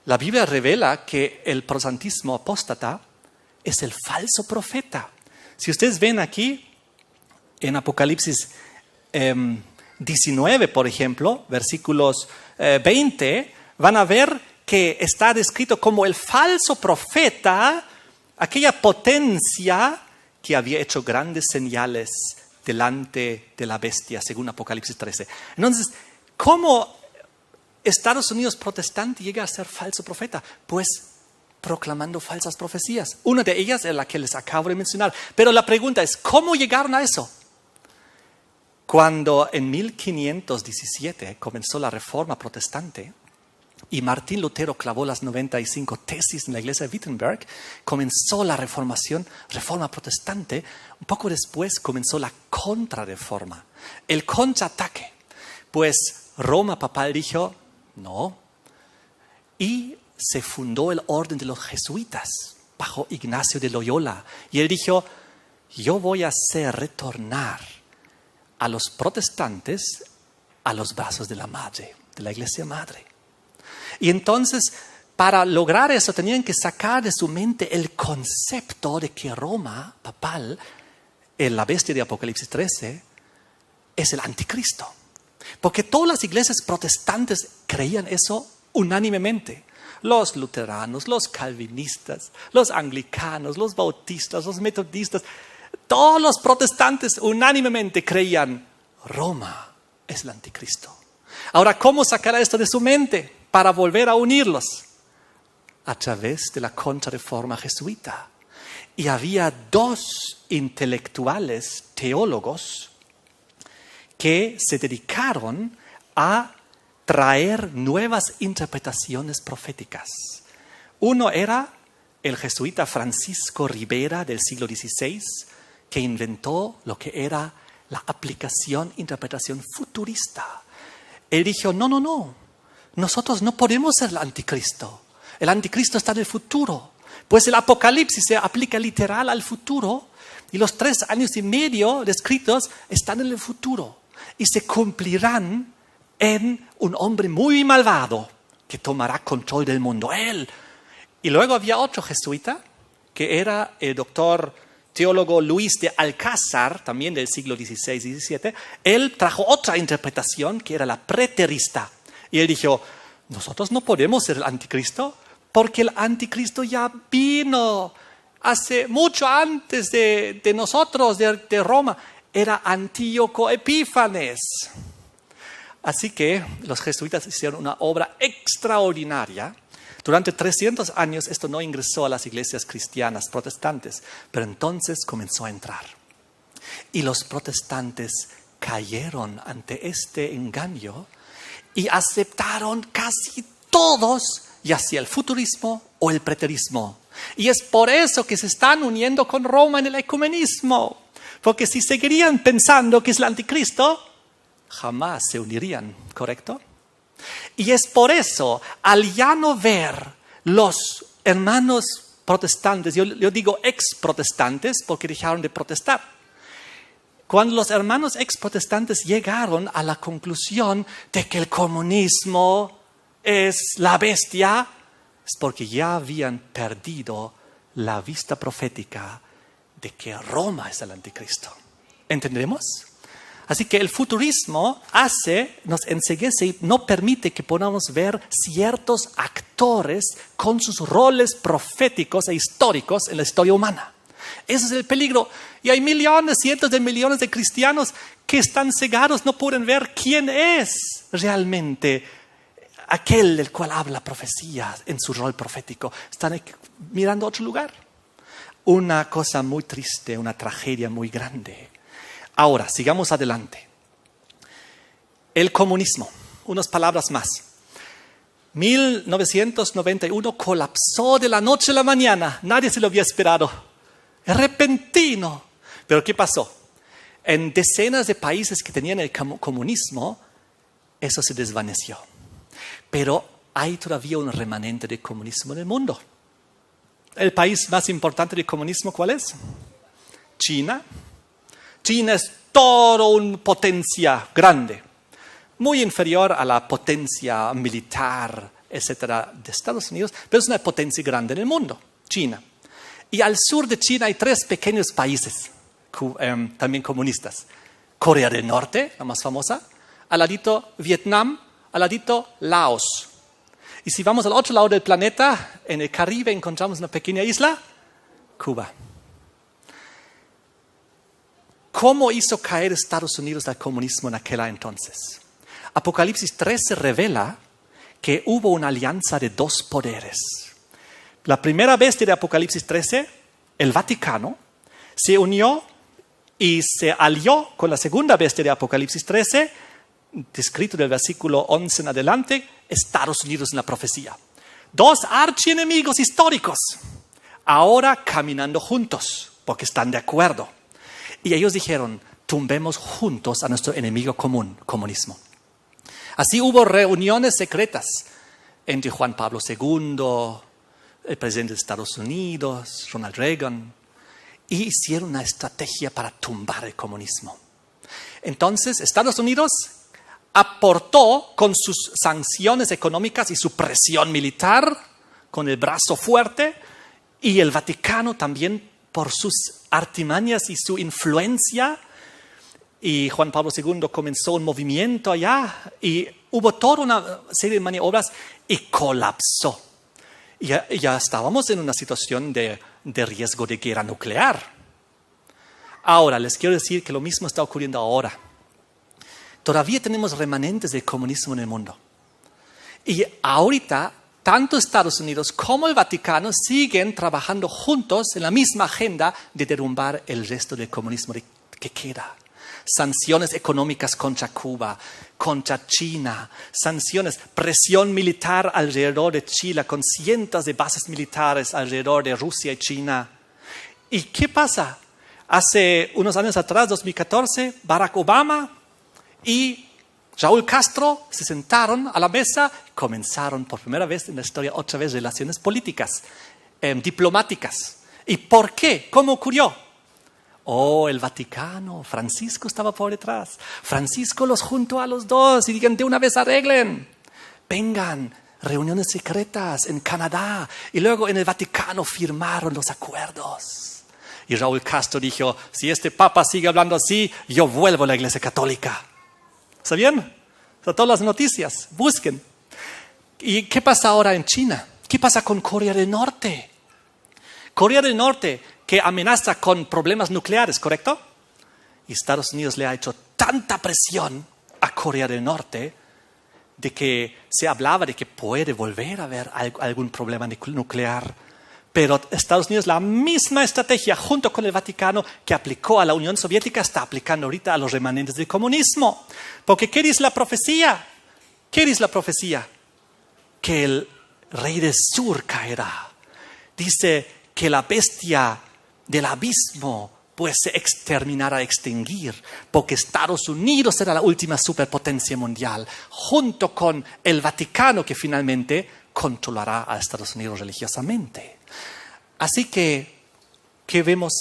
Speaker 1: La Biblia revela que el protestantismo apóstata es el falso profeta. Si ustedes ven aquí, en Apocalipsis 19, por ejemplo, versículos 20, van a ver que está descrito como el falso profeta, aquella potencia que había hecho grandes señales delante de la bestia, según Apocalipsis 13. Entonces, ¿cómo Estados Unidos protestante llega a ser falso profeta? Pues proclamando falsas profecías. Una de ellas es la que les acabo de mencionar. Pero la pregunta es, ¿cómo llegaron a eso? Cuando en 1517 comenzó la Reforma Protestante y Martín Lutero clavó las 95 tesis en la iglesia de Wittenberg, comenzó la Reforma Protestante. Un poco después comenzó la Contrarreforma, el contraataque. Pues Roma papal dijo, no, y se fundó el orden de los jesuitas bajo Ignacio de Loyola. Y él dijo, yo voy a hacer retornar a los protestantes a los brazos de la madre, de la iglesia madre. Y entonces, para lograr eso, tenían que sacar de su mente el concepto de que Roma papal, la bestia de Apocalipsis 13, es el anticristo. Porque todas las iglesias protestantes creían eso unánimemente. Los luteranos, los calvinistas, los anglicanos, los bautistas, los metodistas, todos los protestantes unánimemente creían: Roma es el anticristo. Ahora, ¿cómo sacar esto de su mente para volver a unirlos? A través de la Contrarreforma jesuita. Y había 2 intelectuales teólogos que se dedicaron a traer nuevas interpretaciones proféticas. Uno era el jesuita Francisco Ribera del siglo XVI, que inventó lo que era la aplicación, interpretación futurista. Él dijo, no, nosotros no podemos ser el anticristo. El anticristo está en el futuro. Pues el Apocalipsis se aplica literal al futuro y los 3 años y medio descritos están en el futuro y se cumplirán en un hombre muy malvado que tomará control del mundo, él. Y luego había otro jesuita que era el doctor teólogo Luis de Alcázar, también del siglo XVI y XVII. Él trajo otra interpretación que era la preterista. Y él dijo, nosotros no podemos ser el anticristo porque el anticristo ya vino hace mucho antes de nosotros, de Roma. Era Antíoco Epífanes. Así que los jesuitas hicieron una obra extraordinaria. Durante 300 años esto no ingresó a las iglesias cristianas protestantes, pero entonces comenzó a entrar. Y los protestantes cayeron ante este engaño y aceptaron casi todos, ya sea el futurismo o el preterismo. Y es por eso que se están uniendo con Roma en el ecumenismo. Porque si seguirían pensando que es el anticristo, jamás se unirían, ¿correcto? Y es por eso, al ya no ver los hermanos protestantes, yo digo ex-protestantes porque dejaron de protestar. Cuando los hermanos ex-protestantes llegaron a la conclusión de que el comunismo es la bestia, es porque ya habían perdido la vista profética de que Roma es el anticristo. ¿Entendemos? Así que el futurismo nos enceguece y no permite que podamos ver ciertos actores con sus roles proféticos e históricos en la historia humana. Ese es el peligro. Y hay millones, cientos de millones de cristianos que están cegados, no pueden ver quién es realmente aquel del cual habla profecía en su rol profético. Están mirando a otro lugar. Una cosa muy triste, una tragedia muy grande. Ahora, sigamos adelante. El comunismo, unas palabras más. 1991 colapsó de la noche a la mañana. Nadie se lo había esperado. Repentino. Pero ¿qué pasó? En decenas de países que tenían el comunismo, eso se desvaneció. Pero hay todavía un remanente de comunismo en el mundo. ¿El país más importante de comunismo cuál es? China. China es todo una potencia grande, muy inferior a la potencia militar, etcétera, de Estados Unidos, pero es una potencia grande en el mundo, China. Y al sur de China hay 3 pequeños países, también comunistas. Corea del Norte, la más famosa, al ladito Vietnam, al ladito Laos. Y si vamos al otro lado del planeta, en el Caribe encontramos una pequeña isla, Cuba. ¿Cómo hizo caer Estados Unidos al comunismo en aquel entonces? Apocalipsis 13 revela que hubo una alianza de 2 poderes. La primera bestia de Apocalipsis 13, el Vaticano, se unió y se alió con la segunda bestia de Apocalipsis 13, descrito del versículo 11 en adelante, Estados Unidos en la profecía. 2 archienemigos históricos, ahora caminando juntos, porque están de acuerdo. Y ellos dijeron, tumbemos juntos a nuestro enemigo común, comunismo. Así hubo reuniones secretas entre Juan Pablo II, el presidente de Estados Unidos, Ronald Reagan, y hicieron una estrategia para tumbar el comunismo. Entonces, Estados Unidos aportó con sus sanciones económicas y su presión militar, con el brazo fuerte, y el Vaticano también por sus artimañas y su influencia. Y Juan Pablo II comenzó un movimiento allá y hubo toda una serie de maniobras y colapsó. Y ya estábamos en una situación de riesgo de guerra nuclear. Ahora, les quiero decir que lo mismo está ocurriendo ahora. Todavía tenemos remanentes del comunismo en el mundo. Y ahorita, tanto Estados Unidos como el Vaticano siguen trabajando juntos en la misma agenda de derrumbar el resto del comunismo que queda. Sanciones económicas contra Cuba, contra China, sanciones, presión militar alrededor de Chile, con cientos de bases militares alrededor de Rusia y China. ¿Y qué pasa? Hace unos años atrás, 2014, Barack Obama y Raúl Castro se sentaron a la mesa y comenzaron por primera vez en la historia otra vez relaciones políticas, diplomáticas. ¿Y por qué? ¿Cómo ocurrió? El Vaticano, Francisco estaba por detrás. Francisco los juntó a los 2 y dijeron, de una vez arreglen. Vengan, reuniones secretas en Canadá. Y luego en el Vaticano firmaron los acuerdos. Y Raúl Castro dijo, si papa sigue hablando así, yo vuelvo a la Iglesia Católica. ¿Sabían? Son todas las noticias. Busquen. ¿Y qué pasa ahora en China? ¿Qué pasa con Corea del Norte? Corea del Norte, que amenaza con problemas nucleares, ¿correcto? Y Estados Unidos le ha hecho tanta presión a Corea del Norte de que se hablaba de que puede volver a haber algún problema nuclear. Pero Estados Unidos, la misma estrategia junto con el Vaticano que aplicó a la Unión Soviética, está aplicando ahorita a los remanentes del comunismo. Porque ¿qué dice la profecía? ¿Qué dice la profecía? Que el rey del sur caerá. Dice que la bestia del abismo pues se exterminará, extinguir, porque Estados Unidos será la última superpotencia mundial, junto con el Vaticano que finalmente controlará a Estados Unidos religiosamente. Así que, ¿qué vemos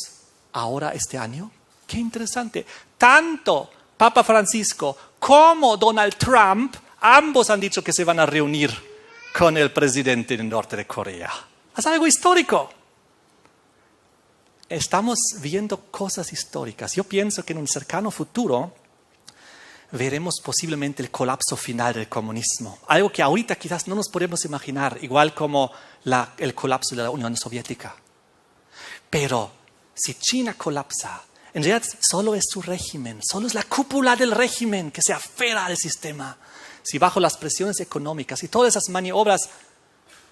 Speaker 1: ahora este año? Qué interesante. Tanto Papa Francisco como Donald Trump, ambos han dicho que se van a reunir con el presidente del norte de Corea. Es algo histórico. Estamos viendo cosas históricas. Yo pienso que en un cercano futuro veremos posiblemente el colapso final del comunismo. Algo que ahorita quizás no nos podemos imaginar, igual como el colapso de la Unión Soviética. Pero si China colapsa, en realidad solo es su régimen, solo es la cúpula del régimen que se aferra al sistema. Si bajo las presiones económicas y todas esas maniobras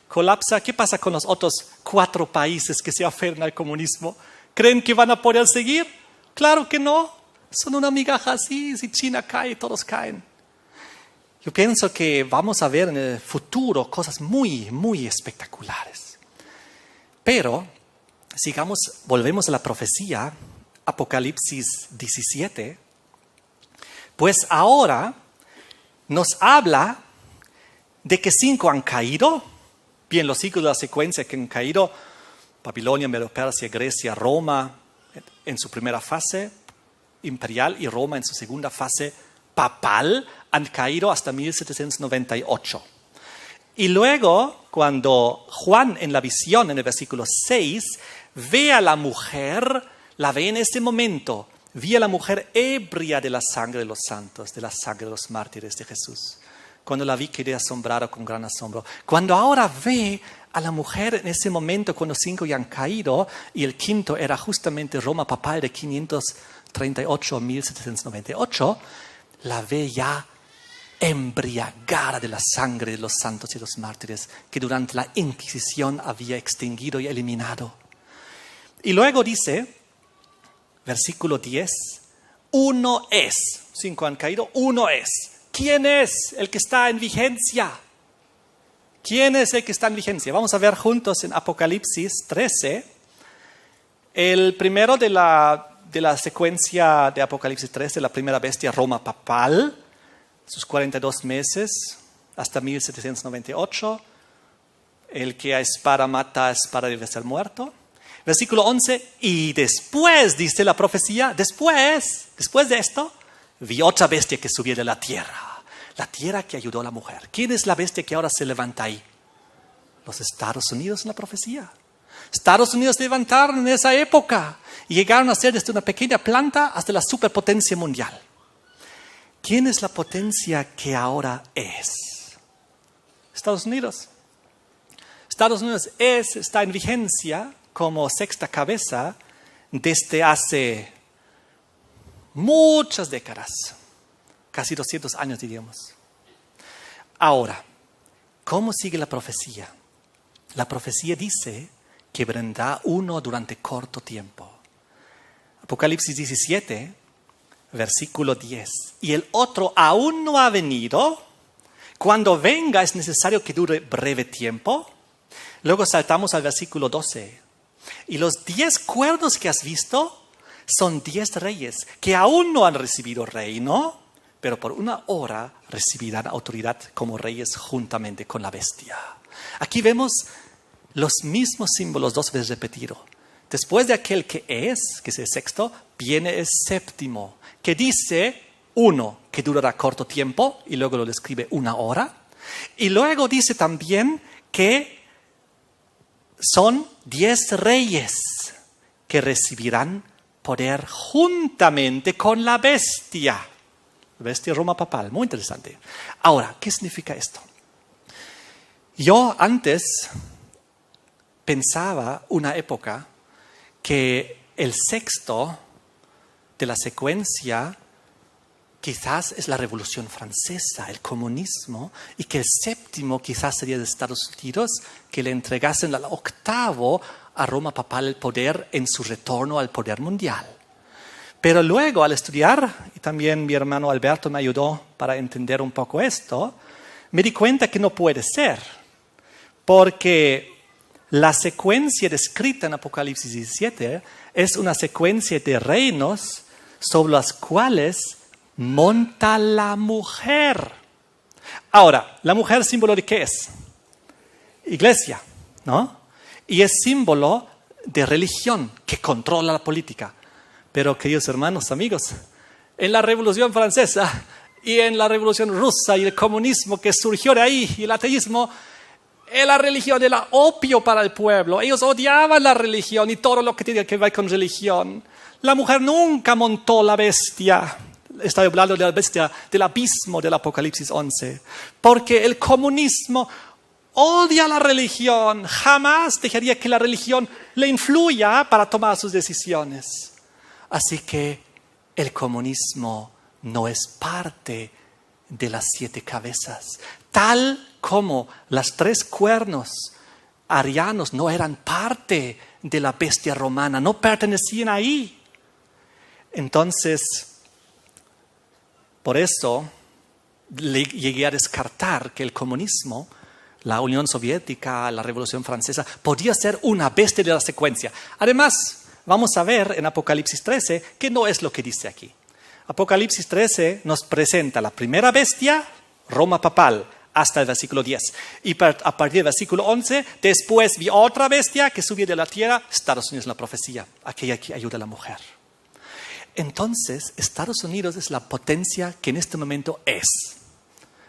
Speaker 1: colapsa, ¿qué pasa con los otros 4 países que se aferran al comunismo? ¿Creen que van a poder seguir? Claro que no. Son una migaja así. Si China cae, todos caen. Yo pienso que vamos a ver en el futuro cosas muy, muy espectaculares. Pero, volvemos a la profecía, Apocalipsis 17, pues ahora nos habla de que 5 han caído. Bien, los ciclos de la secuencia que han caído, Babilonia, Medo-Persia, Grecia, Roma, en su primera fase imperial y Roma en su segunda fase papal, han caído hasta 1798. Y luego, cuando Juan en la visión, en el versículo 6, ve a la mujer, la ve en este momento, vi a la mujer ebria de la sangre de los santos, de la sangre de los mártires de Jesús. Cuando la vi quedé asombrado con gran asombro. Cuando ahora ve a la mujer en ese momento, cuando 5 ya han caído, y el quinto era justamente Roma papal de 538 a 1798, la ve ya embriagada de la sangre de los santos y los mártires que durante la Inquisición había extinguido y eliminado. Y luego dice, versículo 10, uno es, 5 han caído, uno es. ¿Quién es el que está en vigencia? ¿Quién es el que está en vigencia? Vamos a ver juntos en Apocalipsis 13, el primero de la secuencia de Apocalipsis 13, la primera bestia, Roma papal, sus 42 meses hasta 1798, el que a espada mata, a espada debe ser muerto. Versículo 11, y después, dice la profecía, después de esto, vi otra bestia que subía de la tierra que ayudó a la mujer. ¿Quién es la bestia que ahora se levanta ahí? Los Estados Unidos en la profecía. Estados Unidos se levantaron en esa época y llegaron a ser desde una pequeña planta hasta la superpotencia mundial. ¿Quién es la potencia que ahora es? Estados Unidos. Estados Unidos está en vigencia como sexta cabeza desde hace muchas décadas, casi 200 años diríamos. Ahora, ¿cómo sigue la profecía? La profecía dice que vendrá uno durante corto tiempo. Apocalipsis 17, versículo 10. Y el otro aún no ha venido. Cuando venga es necesario que dure breve tiempo. Luego saltamos al versículo 12. Y los 10 cuernos que has visto son 10 reyes que aún no han recibido reino, pero por una hora recibirán autoridad como reyes juntamente con la bestia. Aquí vemos los mismos símbolos 2 veces repetidos. Después de aquel que es el sexto, viene el séptimo, que dice 1, que durará corto tiempo, y luego lo describe 1 hora. Y luego dice también que son 10 reyes que recibirán poder juntamente con la bestia. Bestia Roma papal, muy interesante. Ahora, ¿qué significa esto? Yo antes pensaba una época que el sexto de la secuencia quizás es la Revolución Francesa, el comunismo, y que el séptimo quizás sería de Estados Unidos, que le entregasen al octavo a Roma papal el poder en su retorno al poder mundial. Pero luego al estudiar, y también mi hermano Alberto me ayudó para entender un poco esto, me di cuenta que no puede ser, porque la secuencia descrita en Apocalipsis 17 es una secuencia de reinos sobre las cuales monta la mujer. Ahora, ¿la mujer símbolo de qué es? iglesia, ¿no? Y es símbolo de religión que controla la política. Pero, queridos hermanos, amigos, en la Revolución Francesa y en la Revolución Rusa y el comunismo que surgió de ahí y el ateísmo, la religión era opio para el pueblo. Ellos odiaban la religión y todo lo que tenía que ver con religión. La mujer nunca montó la bestia. Estoy hablando de la bestia del abismo del Apocalipsis 11. Porque el comunismo odia la religión. Jamás dejaría que la religión le influya para tomar sus decisiones. Así que el comunismo no es parte de las 7 cabezas. Tal como las 3 cuernos arianos no eran parte de la bestia romana, no pertenecían ahí. Entonces, por eso llegué a descartar que el comunismo, la Unión Soviética, la Revolución Francesa, podía ser una bestia de la secuencia. Además, vamos a ver en Apocalipsis 13 que no es lo que dice aquí. Apocalipsis 13 nos presenta la primera bestia, Roma papal, hasta el versículo 10. Y a partir del versículo 11, después vi otra bestia que subía de la tierra, Estados Unidos en la profecía, aquella que ayuda a la mujer. Entonces, Estados Unidos es la potencia que en este momento es.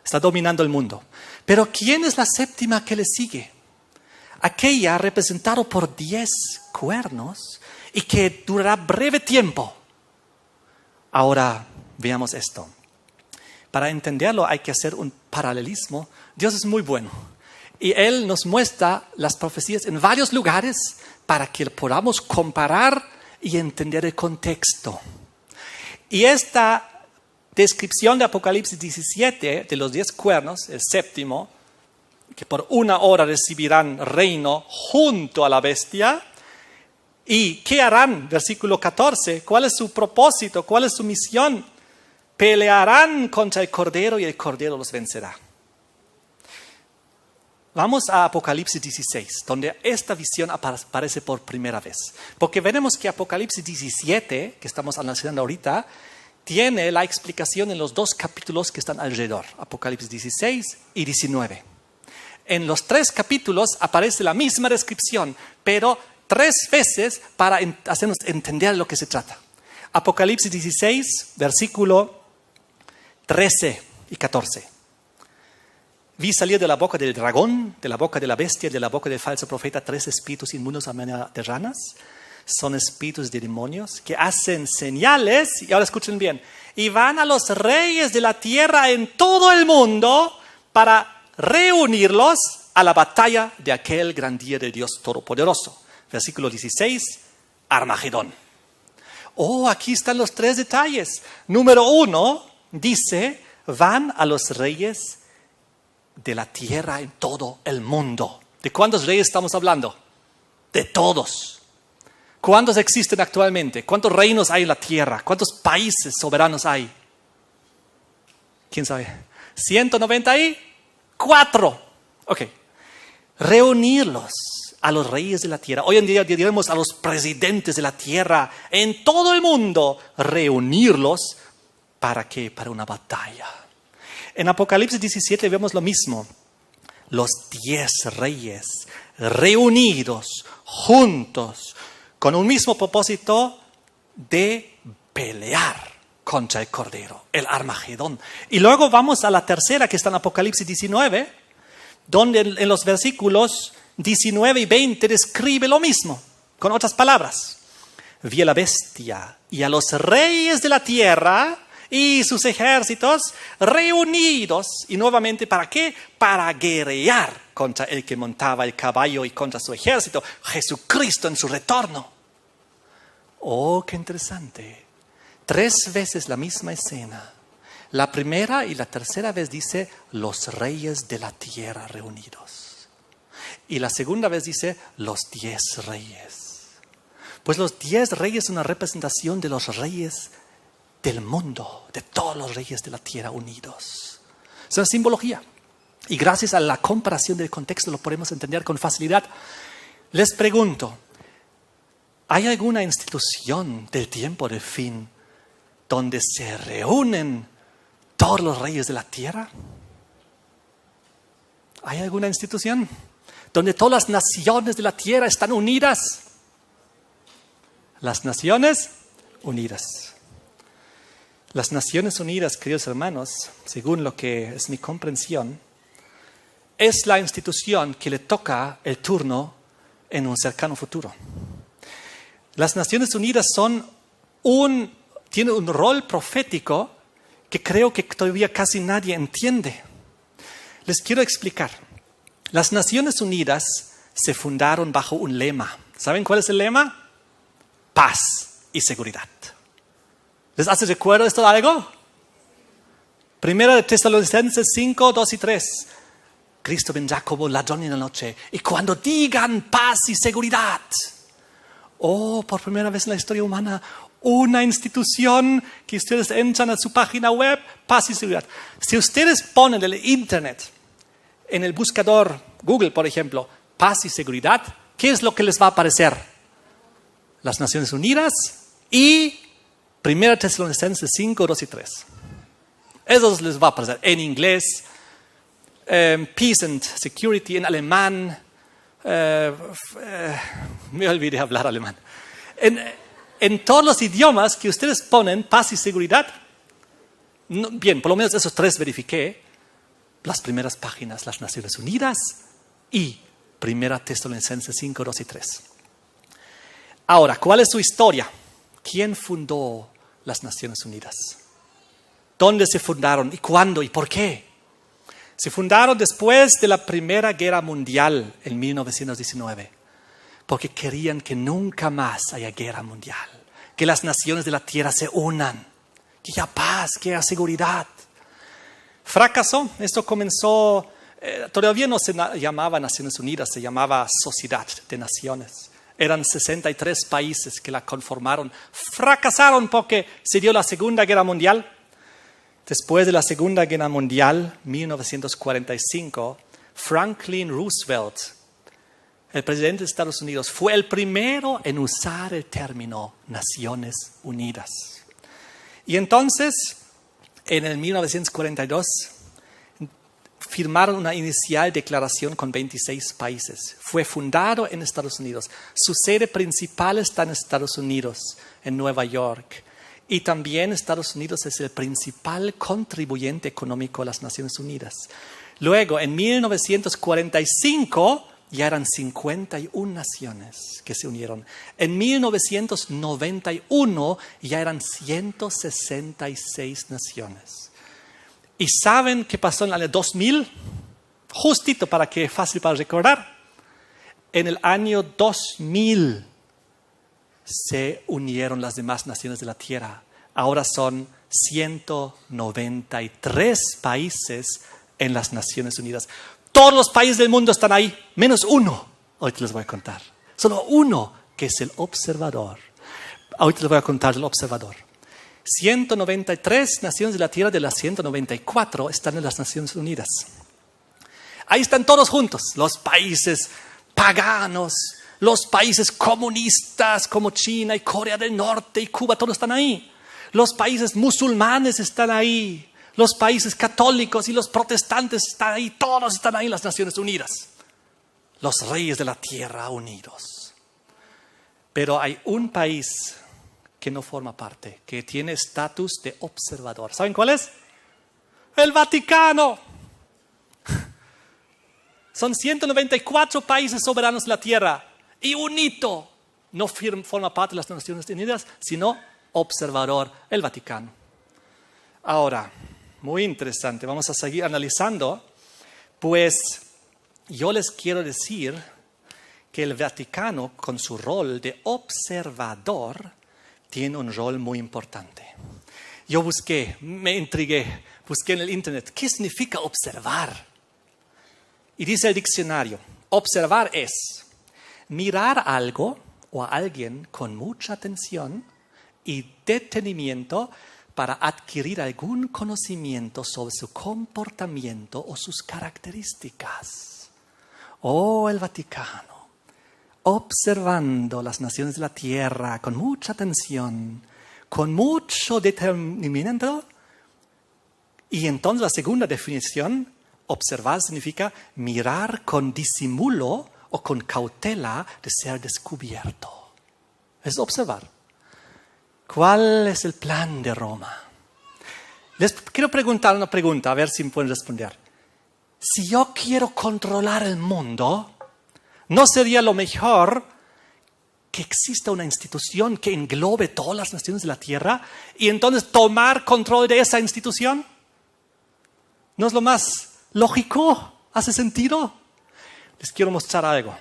Speaker 1: Está dominando el mundo. Pero ¿quién es la séptima que le sigue? Aquella representada por 10 cuernos y que durará breve tiempo. Ahora, veamos esto. Para entenderlo hay que hacer un paralelismo. Dios es muy bueno. Y Él nos muestra las profecías en varios lugares para que podamos comparar y entender el contexto. Y esta descripción de Apocalipsis 17 de los 10 cuernos, el séptimo, que por 1 hora recibirán reino junto a la bestia. ¿Y qué harán? Versículo 14. ¿Cuál es su propósito? ¿Cuál es su misión? Pelearán contra el Cordero y el Cordero los vencerá. Vamos a Apocalipsis 16, donde esta visión aparece por primera vez. Porque veremos que Apocalipsis 17, que estamos analizando ahorita, tiene la explicación en los 2 capítulos que están alrededor. Apocalipsis 16 y 19. En los 3 capítulos aparece la misma descripción, pero 3 veces para hacernos entender de lo que se trata. Apocalipsis 16, versículo 13 y 14. Vi salir de la boca del dragón, de la boca de la bestia, de la boca del falso profeta 3 espíritus inmundos a manera de ranas. Son espíritus de demonios que hacen señales, y ahora escuchen bien, y van a los reyes de la tierra en todo el mundo para reunirlos a la batalla de aquel gran día del Dios Todopoderoso. Versículo 16, Armagedón. Aquí están los 3 detalles. Número 1, dice, van a los reyes de la tierra en todo el mundo. ¿De cuántos reyes estamos hablando? De todos. ¿Cuántos existen actualmente? ¿Cuántos reinos hay en la tierra? ¿Cuántos países soberanos hay? ¿Quién sabe? 194. Ok. Reunirlos a los reyes de la tierra. Hoy en día diremos a los presidentes de la tierra en todo el mundo. Reunirlos ¿para qué? Para una batalla. En Apocalipsis 17 vemos lo mismo. Los 10 reyes reunidos juntos con un mismo propósito de pelear contra el Cordero, el Armagedón. Y luego vamos a la tercera que está en Apocalipsis 19, donde en los versículos 19 y 20 describe lo mismo, con otras palabras. Vi a la bestia y a los reyes de la tierra y sus ejércitos reunidos. ¿Y nuevamente para qué? Para guerrear contra el que montaba el caballo y contra su ejército, Jesucristo en su retorno. Qué interesante. 3 veces la misma escena. La primera y la tercera vez dice los reyes de la tierra reunidos. Y la segunda vez dice los 10 reyes. Pues los 10 reyes son una representación de los reyes del mundo, de todos los reyes de la tierra unidos. Es una simbología. Y gracias a la comparación del contexto lo podemos entender con facilidad. Les pregunto, ¿hay alguna institución del tiempo del fin donde se reúnen todos los reyes de la tierra? ¿Hay alguna institución? donde todas las naciones de la tierra están unidas. Las Naciones Unidas. Las Naciones Unidas, queridos hermanos, según lo que es mi comprensión, es la institución que le toca el turno en un cercano futuro. Las Naciones Unidas tienen un rol profético que creo que todavía casi nadie entiende. Les quiero explicar. Las Naciones Unidas se fundaron bajo un lema. ¿Saben cuál es el lema? Paz y seguridad. ¿Les hace recuerdo esto de algo? Primera de Tesalonicenses 5, 2 y 3. Cristo vendrá como ladrón en la noche. Y cuando digan paz y seguridad. Por primera vez en la historia humana, una institución que ustedes entran a su página web, paz y seguridad. Si ustedes ponen en el internet, en el buscador Google, por ejemplo, paz y seguridad, ¿qué es lo que les va a aparecer? Las Naciones Unidas y 1 Tesalonicenses 5, 2 y 3. Eso les va a aparecer en inglés, Peace and Security en alemán, me olvidé hablar alemán. En todos los idiomas que ustedes ponen paz y seguridad, bien, por lo menos esos tres verifiqué, las primeras páginas, las Naciones Unidas y 1 Tesalonicenses 5, 2 y 3. Ahora, ¿cuál es su historia? ¿Quién fundó las Naciones Unidas? ¿Dónde se fundaron? ¿Y cuándo? ¿Y por qué? Se fundaron después de la Primera Guerra Mundial en 1919, porque querían que nunca más haya guerra mundial, que las naciones de la tierra se unan, que haya paz, que haya seguridad. Fracasó. Esto comenzó, todavía no se llamaba Naciones Unidas, se llamaba Sociedad de Naciones. Eran 63 países que la conformaron. Fracasaron porque se dio la Segunda Guerra Mundial. Después de la Segunda Guerra Mundial, 1945, Franklin Roosevelt, el presidente de Estados Unidos, fue el primero en usar el término Naciones Unidas. Y entonces, en el 1942, firmaron una inicial declaración con 26 países. Fue fundado en Estados Unidos. Su sede principal está en Estados Unidos, en Nueva York. Y también Estados Unidos es el principal contribuyente económico a las Naciones Unidas. Luego, en 1945, ya eran 51 naciones que se unieron. En 1991, ya eran 166 naciones. ¿Y saben qué pasó en el año 2000? Justito para que fácil para recordar. En el año 2000 se unieron las demás naciones de la tierra. Ahora son 193 países en las Naciones Unidas. Todos los países del mundo están ahí, menos uno. Ahorita les voy a contar. Solo uno, que es el observador. Ahorita les voy a contar el observador. 193 naciones de la tierra de las 194 están en las Naciones Unidas. Ahí están todos juntos, los países paganos, los países comunistas como China y Corea del Norte y Cuba, todos están ahí. Los países musulmanes están ahí, los países católicos y los protestantes están ahí, todos están ahí en las Naciones Unidas. Los reyes de la tierra unidos. Pero hay un país que no forma parte, que tiene estatus de observador. ¿Saben cuál es? El Vaticano. Son 194 países soberanos de la tierra y un hito no forma parte de las Naciones Unidas, sino observador, el Vaticano. Ahora, muy interesante, vamos a seguir analizando, pues yo les quiero decir que el Vaticano, con su rol de observador, tiene un rol muy importante. Yo me intrigué, busqué en el internet, ¿qué significa observar? Y dice el diccionario, observar es mirar algo o a alguien con mucha atención y detenimiento para adquirir algún conocimiento sobre su comportamiento o sus características. El Vaticano, observando las naciones de la tierra con mucha atención, con mucho detenimiento. Y entonces la segunda definición, Observar significa mirar con disimulo o con cautela de ser descubierto. Es observar. ¿Cuál es el plan de Roma? Les quiero preguntar una pregunta, a ver si me pueden responder. Si yo quiero controlar el mundo, ¿no sería lo mejor que exista una institución que englobe todas las naciones de la tierra y entonces tomar control de esa institución? ¿No es lo más lógico? ¿Hace sentido? Les quiero mostrar algo.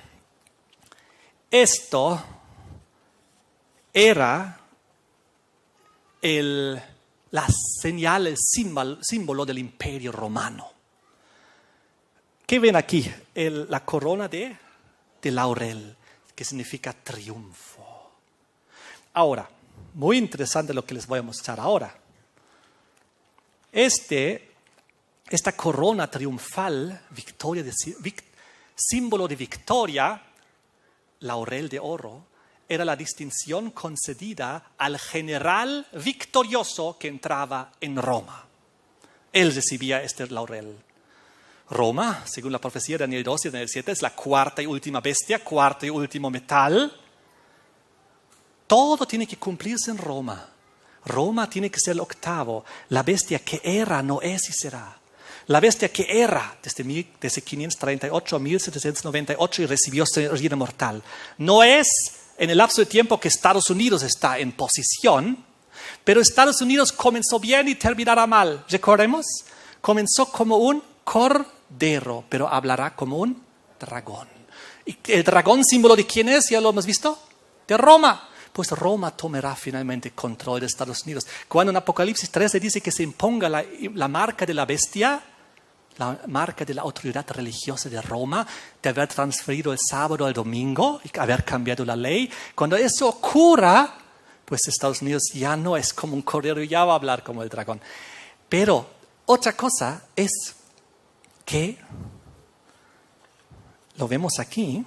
Speaker 1: Esto era la señal, el símbolo del Imperio Romano. ¿Qué ven aquí? La corona de laurel, que significa triunfo. Ahora, muy interesante lo que les voy a mostrar ahora. Esta corona triunfal, símbolo de victoria, laurel de oro, era la distinción concedida al general victorioso que entraba en Roma. Él recibía este laurel. Roma, según la profecía de Daniel 2 y Daniel 7, es la cuarta y última bestia, cuarto y último metal. Todo tiene que cumplirse en Roma. Roma tiene que ser el octavo. La bestia que era no es y será. La bestia que era desde 538 a 1798 y recibió su herida mortal. No es en el lapso de tiempo que Estados Unidos está en posición, pero Estados Unidos comenzó bien y terminará mal. Recordemos, comenzó como un cordero, pero hablará como un dragón. ¿Y el dragón símbolo de quién es? ¿Ya lo hemos visto? De Roma. Pues Roma tomará finalmente control de Estados Unidos. Cuando en Apocalipsis 13 dice que se imponga la marca de la bestia, la marca de la autoridad religiosa de Roma, de haber transferido el sábado al domingo y haber cambiado la ley, cuando eso ocurra, pues Estados Unidos ya no es como un cordero, ya va a hablar como el dragón. Pero otra cosa es que, lo vemos aquí,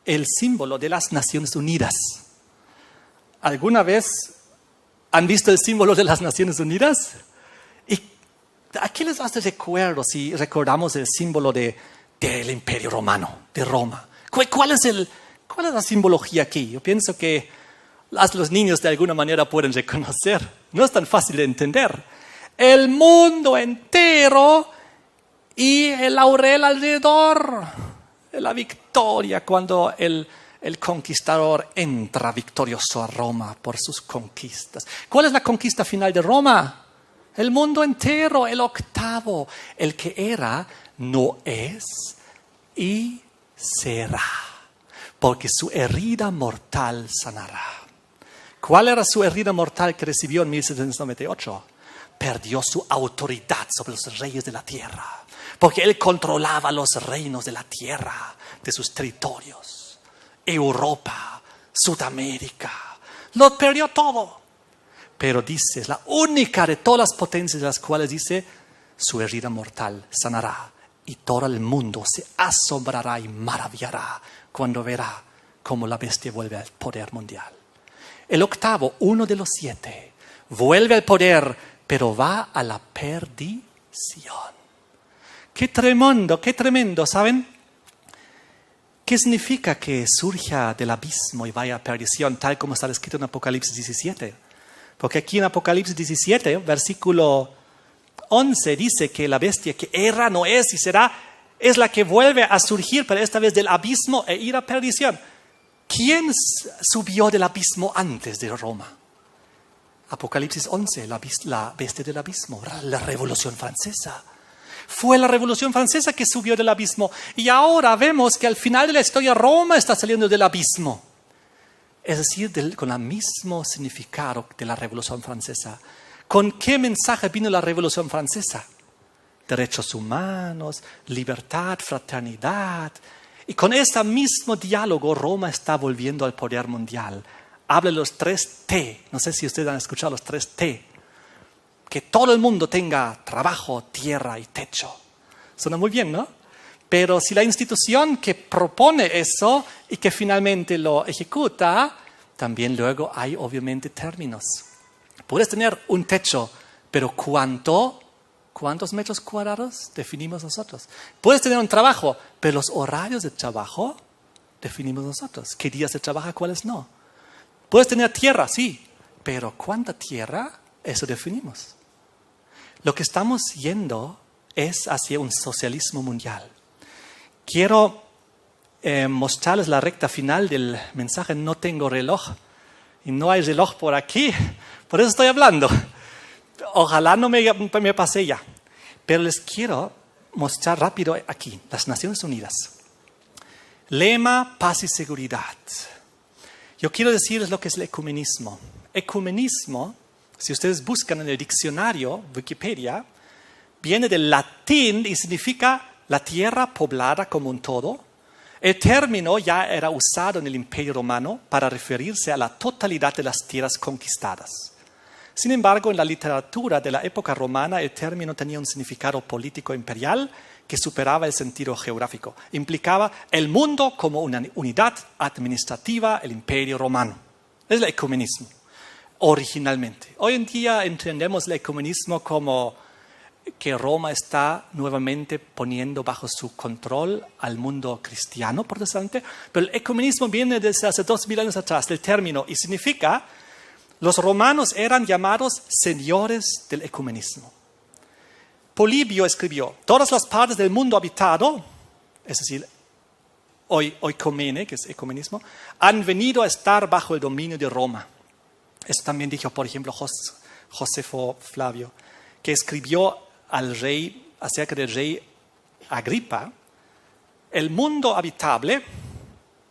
Speaker 1: el símbolo de las Naciones Unidas. ¿Alguna vez han visto el símbolo de las Naciones Unidas? ¿Y a qué les hace recuerdo si recordamos el símbolo del Imperio Romano, de Roma? ¿Cuál es la simbología aquí? Yo pienso que los niños de alguna manera pueden reconocer. No es tan fácil de entender. El mundo entero y el laurel alrededor. La victoria cuando el conquistador entra victorioso a Roma por sus conquistas. ¿Cuál es la conquista final de Roma? El mundo entero, el octavo. El que era, no es y será. Porque su herida mortal sanará. ¿Cuál era su herida mortal que recibió en 1798? Perdió su autoridad sobre los reyes de la tierra. Porque él controlaba los reinos de la tierra, de sus territorios. Europa, Sudamérica, lo perdió todo. Pero dice, es la única de todas las potencias de las cuales dice, su herida mortal sanará. Y todo el mundo se asombrará y maravillará cuando verá cómo la bestia vuelve al poder mundial. El octavo, uno de los 7, vuelve al poder, pero va a la perdición. Qué tremendo, ¿saben? ¿Qué significa que surja del abismo y vaya a perdición, tal como está escrito en Apocalipsis 17? Porque aquí en Apocalipsis 17, versículo 11, dice que la bestia que era, no es y será, es la que vuelve a surgir, pero esta vez del abismo e ir a perdición. ¿Quién subió del abismo antes de Roma? Apocalipsis 11, la bestia del abismo, la Revolución Francesa. Fue la Revolución Francesa que subió del abismo. Y ahora vemos que al final de la historia Roma está saliendo del abismo. Es decir, con el mismo significado de la Revolución Francesa. ¿Con qué mensaje vino la Revolución Francesa? Derechos humanos, libertad, fraternidad. Y con este mismo diálogo Roma está volviendo al poder mundial. Habla de los 3 T. No sé si ustedes han escuchado los 3 T. Que todo el mundo tenga trabajo, tierra y techo. Suena muy bien, ¿no? Pero si la institución que propone eso y que finalmente lo ejecuta, también luego hay obviamente términos. Puedes tener un techo, pero ¿cuánto ¿Cuántos metros cuadrados definimos nosotros? Puedes tener un trabajo, pero los horarios de trabajo definimos nosotros. ¿Qué días se trabaja, cuáles no? Puedes tener tierra, sí, pero ¿cuánta tierra? Eso definimos. Lo que estamos yendo es hacia un socialismo mundial. Quiero mostrarles la recta final del mensaje. No tengo reloj y no hay reloj por aquí, por eso estoy hablando. Ojalá no me pase ya. Pero les quiero mostrar rápido aquí, las Naciones Unidas. Lema, paz y seguridad. Yo quiero decirles lo que es el ecumenismo. Ecumenismo, si ustedes buscan en el diccionario, Wikipedia, viene del latín y significa la tierra poblada como un todo. El término ya era usado en el Imperio Romano para referirse a la totalidad de las tierras conquistadas. Sin embargo, en la literatura de la época romana, el término tenía un significado político imperial que superaba el sentido geográfico. Implicaba el mundo como una unidad administrativa, el Imperio Romano. Es el ecumenismo, originalmente. Hoy en día entendemos el ecumenismo como que Roma está nuevamente poniendo bajo su control al mundo cristiano protestante, pero el ecumenismo viene desde hace 2000 años atrás del término y significa los romanos eran llamados señores del ecumenismo. Polibio escribió, todas las partes del mundo habitado, es decir, oikomene, que es ecumenismo, han venido a estar bajo el dominio de Roma. Esto también dijo, por ejemplo, Josefo Flavio, que escribió al rey, acerca del rey Agripa, el mundo habitable,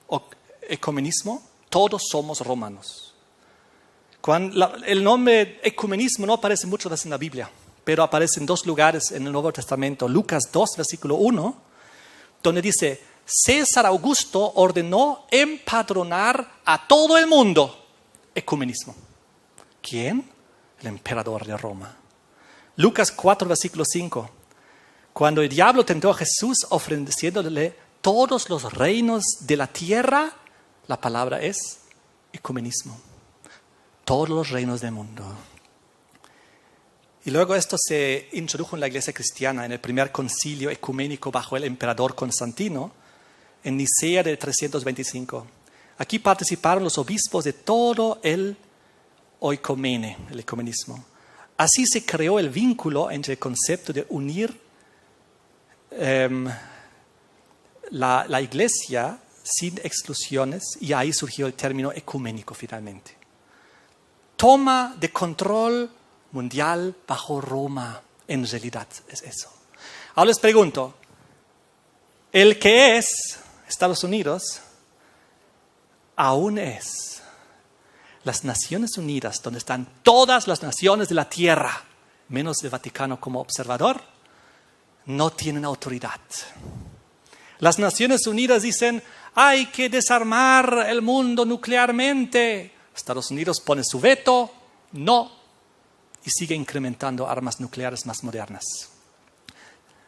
Speaker 1: o ecumenismo, todos somos romanos. El nombre ecumenismo no aparece muchas veces en la Biblia, pero aparece en 2 lugares en el Nuevo Testamento. Lucas 2, versículo 1, donde dice, César Augusto ordenó empadronar a todo el mundo. Ecumenismo. ¿Quién? El emperador de Roma. Lucas 4, versículo 5. Cuando el diablo tentó a Jesús ofreciéndole todos los reinos de la tierra, la palabra es ecumenismo. Todos los reinos del mundo. Y luego esto se introdujo en la iglesia cristiana en el primer concilio ecuménico bajo el emperador Constantino en Nicea de 325. Aquí participaron los obispos de todo el oikomene, el ecumenismo. Así se creó el vínculo entre el concepto de unir la iglesia sin exclusiones y ahí surgió el término ecuménico finalmente. Toma de control mundial bajo Roma, en realidad es eso. Ahora les pregunto, ¿el que es Estados Unidos aún es las Naciones Unidas, donde están todas las naciones de la tierra, menos el Vaticano como observador, no tienen autoridad? Las Naciones Unidas dicen, hay que desarmar el mundo nuclearmente. Estados Unidos pone su veto, no, y sigue incrementando armas nucleares más modernas.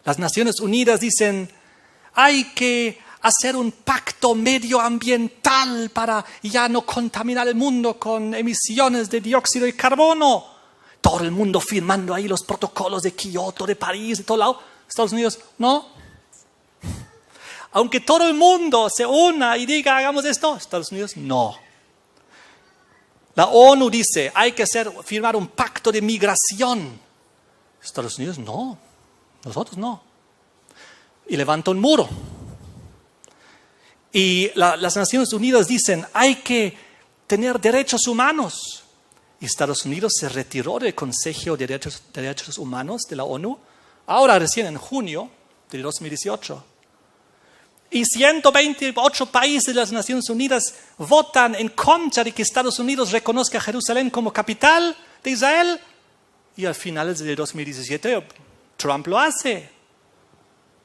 Speaker 1: Las Naciones Unidas dicen, hay que hacer un pacto medioambiental para ya no contaminar el mundo con emisiones de dióxido de carbono. Todo el mundo firmando ahí los protocolos de Kioto, de París, de todo lado. Estados Unidos, no. Aunque todo el mundo se una y diga, hagamos esto, Estados Unidos, no. La ONU dice, hay que firmar un pacto de migración. Estados Unidos, no. Nosotros no. Y levanta un muro. Y las Naciones Unidas dicen, hay que tener derechos humanos. Y Estados Unidos se retiró del Consejo de Derechos Humanos de la ONU, ahora recién en junio de 2018. Y 128 países de las Naciones Unidas votan en contra de que Estados Unidos reconozca a Jerusalén como capital de Israel. Y al final del 2017 Trump lo hace.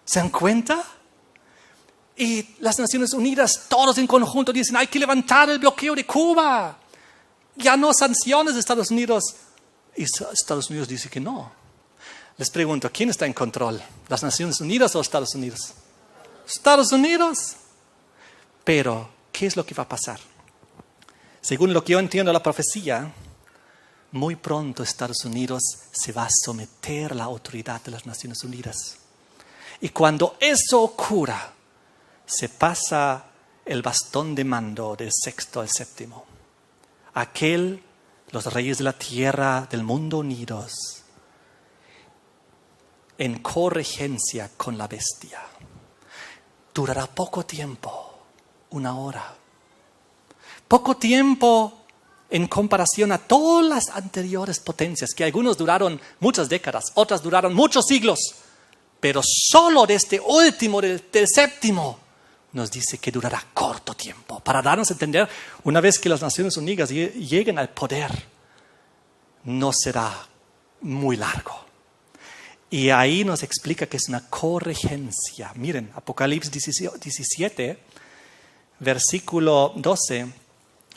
Speaker 1: ¿Se dan cuenta? Y las Naciones Unidas, todos en conjunto, dicen, hay que levantar el bloqueo de Cuba. Ya no sanciones de Estados Unidos. Y Estados Unidos dice que no. Les pregunto, ¿quién está en control? ¿Las Naciones Unidas o Estados Unidos? Estados Unidos. Pero, ¿qué es lo que va a pasar? Según lo que yo entiendo de la profecía, muy pronto Estados Unidos se va a someter a la autoridad de las Naciones Unidas. Y cuando eso ocurra, se pasa el bastón de mando del sexto al séptimo. Los reyes de la tierra, del mundo unidos, en corregencia con la bestia. Durará poco tiempo, 1 hora. Poco tiempo en comparación a todas las anteriores potencias, que algunos duraron muchas décadas, otras duraron muchos siglos. Pero solo de este último, del séptimo, nos dice que durará corto tiempo. Para darnos a entender, una vez que las Naciones Unidas lleguen al poder, no será muy largo. Y ahí nos explica que es una corregencia. Miren, Apocalipsis 17, versículo 12.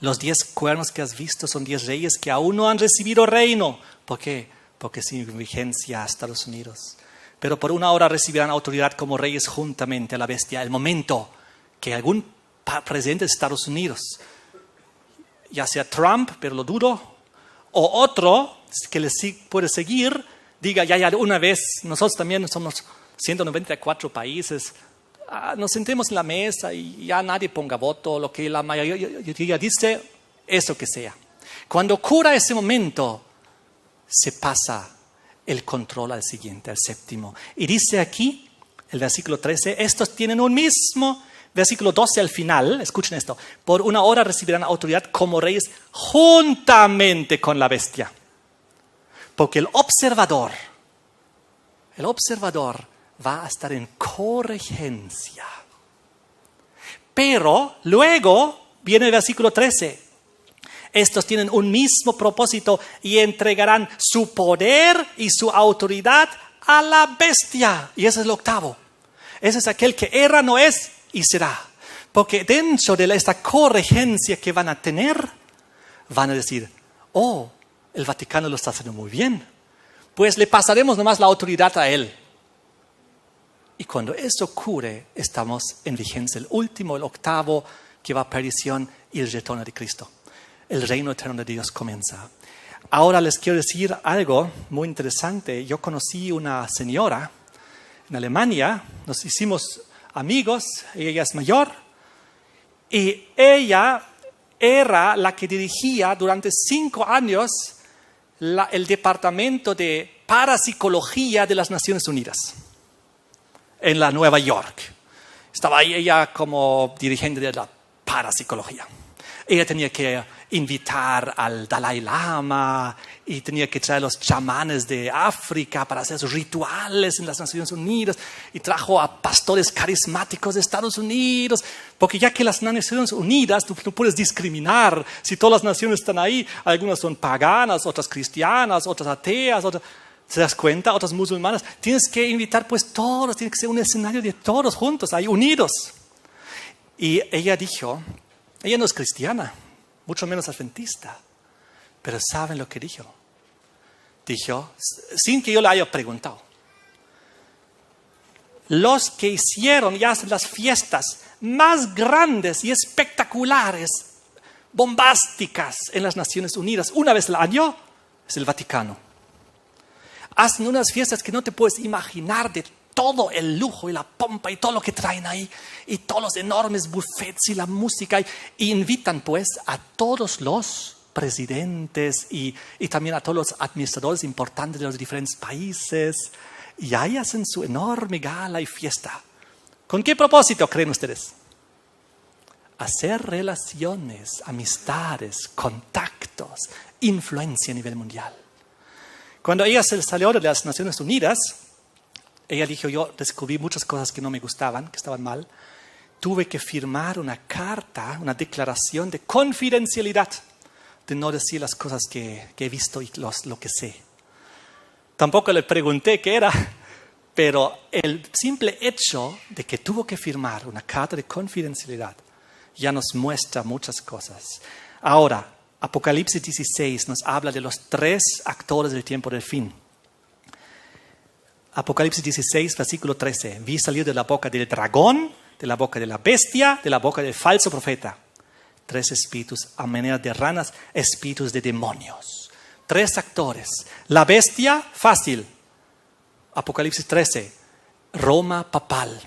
Speaker 1: Los 10 cuernos que has visto son 10 reyes que aún no han recibido reino. ¿Por qué? Porque sin vigencia a Estados Unidos. Pero por 1 hora recibirán autoridad como reyes juntamente a la bestia. El momento que algún presidente de Estados Unidos, ya sea Trump, pero lo dudo, o otro que le puede seguir, diga, ya una vez, nosotros también somos 194 países, nos sentemos en la mesa y ya nadie ponga voto, lo que la mayoría dice, eso que sea. Cuando ocurra ese momento, se pasa el control al siguiente, al séptimo. Y dice aquí, el versículo 13, estos tienen un mismo, versículo 12 al final, escuchen esto, por 1 hora recibirán autoridad como reyes juntamente con la bestia. Porque el observador va a estar en corregencia. Pero luego viene el versículo 13. Estos tienen un mismo propósito y entregarán su poder y su autoridad a la bestia. Y ese es el octavo. Ese es aquel que era, no es y será. Porque dentro de esta corregencia que van a tener, van a decir, oh, el Vaticano lo está haciendo muy bien. Pues le pasaremos nomás la autoridad a él. Y cuando eso ocurre, estamos en vigencia. El último, el octavo, que va a perdición y el retorno de Cristo. El reino eterno de Dios comienza. Ahora les quiero decir algo muy interesante. Yo conocí una señora en Alemania, nos hicimos amigos, ella es mayor, y ella era la que dirigía durante 5 años el departamento de parapsicología de las Naciones Unidas en la Nueva York. Estaba ahí ella como dirigente de la parapsicología. Ella tenía que invitar al Dalai Lama y tenía que traer a los chamanes de África para hacer sus rituales en las Naciones Unidas, y trajo a pastores carismáticos de Estados Unidos, porque ya que las Naciones Unidas tú no puedes discriminar. Si todas las naciones están ahí, algunas son paganas, otras cristianas, otras ateas, otras, ¿se das cuenta? Otras musulmanas. Tienes que invitar pues todos, tiene que ser un escenario de todos juntos, ahí unidos. Y ella dijo, ella no es cristiana, mucho menos adventista, pero ¿saben lo que dijo? Dijo, sin que yo le haya preguntado, los que hicieron y hacen las fiestas más grandes y espectaculares, bombásticas en las Naciones Unidas una vez al año, es el Vaticano. Hacen unas fiestas que no te puedes imaginar, de todo el lujo y la pompa y todo lo que traen ahí, y todos los enormes buffets y la música, y invitan pues a todos los presidentes y también a todos los administradores importantes de los diferentes países, y ahí hacen su enorme gala y fiesta. ¿Con qué propósito creen ustedes? Hacer relaciones, amistades, contactos, influencia a nivel mundial. Cuando ella se salió de las Naciones Unidas, ella dijo, yo descubrí muchas cosas que no me gustaban, que estaban mal. Tuve que firmar una carta, una declaración de confidencialidad, de no decir las cosas que he visto y lo que sé. Tampoco le pregunté qué era, pero el simple hecho de que tuvo que firmar una carta de confidencialidad ya nos muestra muchas cosas. Ahora, Apocalipsis 16 nos habla de los 3 actores del tiempo del fin. Apocalipsis 16, versículo 13. Vi salir de la boca del dragón, de la boca de la bestia, de la boca del falso profeta, 3 espíritus a manera de ranas, espíritus de demonios, 3 actores. La bestia, fácil. Apocalipsis 13. Roma papal.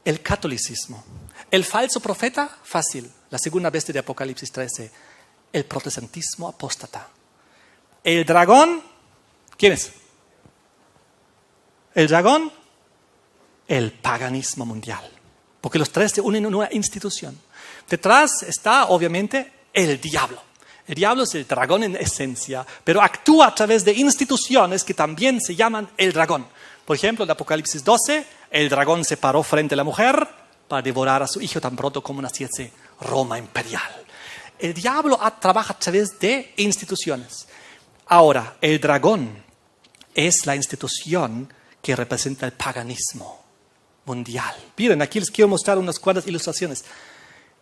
Speaker 1: El catolicismo. El falso profeta, fácil. La segunda bestia de Apocalipsis 13. El protestantismo apóstata. El dragón, ¿quién es? El dragón, el paganismo mundial. Porque los 3 se unen en una institución. Detrás está, obviamente, el diablo. El diablo es el dragón en esencia, pero actúa a través de instituciones que también se llaman el dragón. Por ejemplo, en Apocalipsis 12, el dragón se paró frente a la mujer para devorar a su hijo tan pronto como naciese Roma imperial. El diablo trabaja a través de instituciones. Ahora, el dragón es la institución que representa el paganismo mundial. Miren, aquí les quiero mostrar unas cuantas ilustraciones.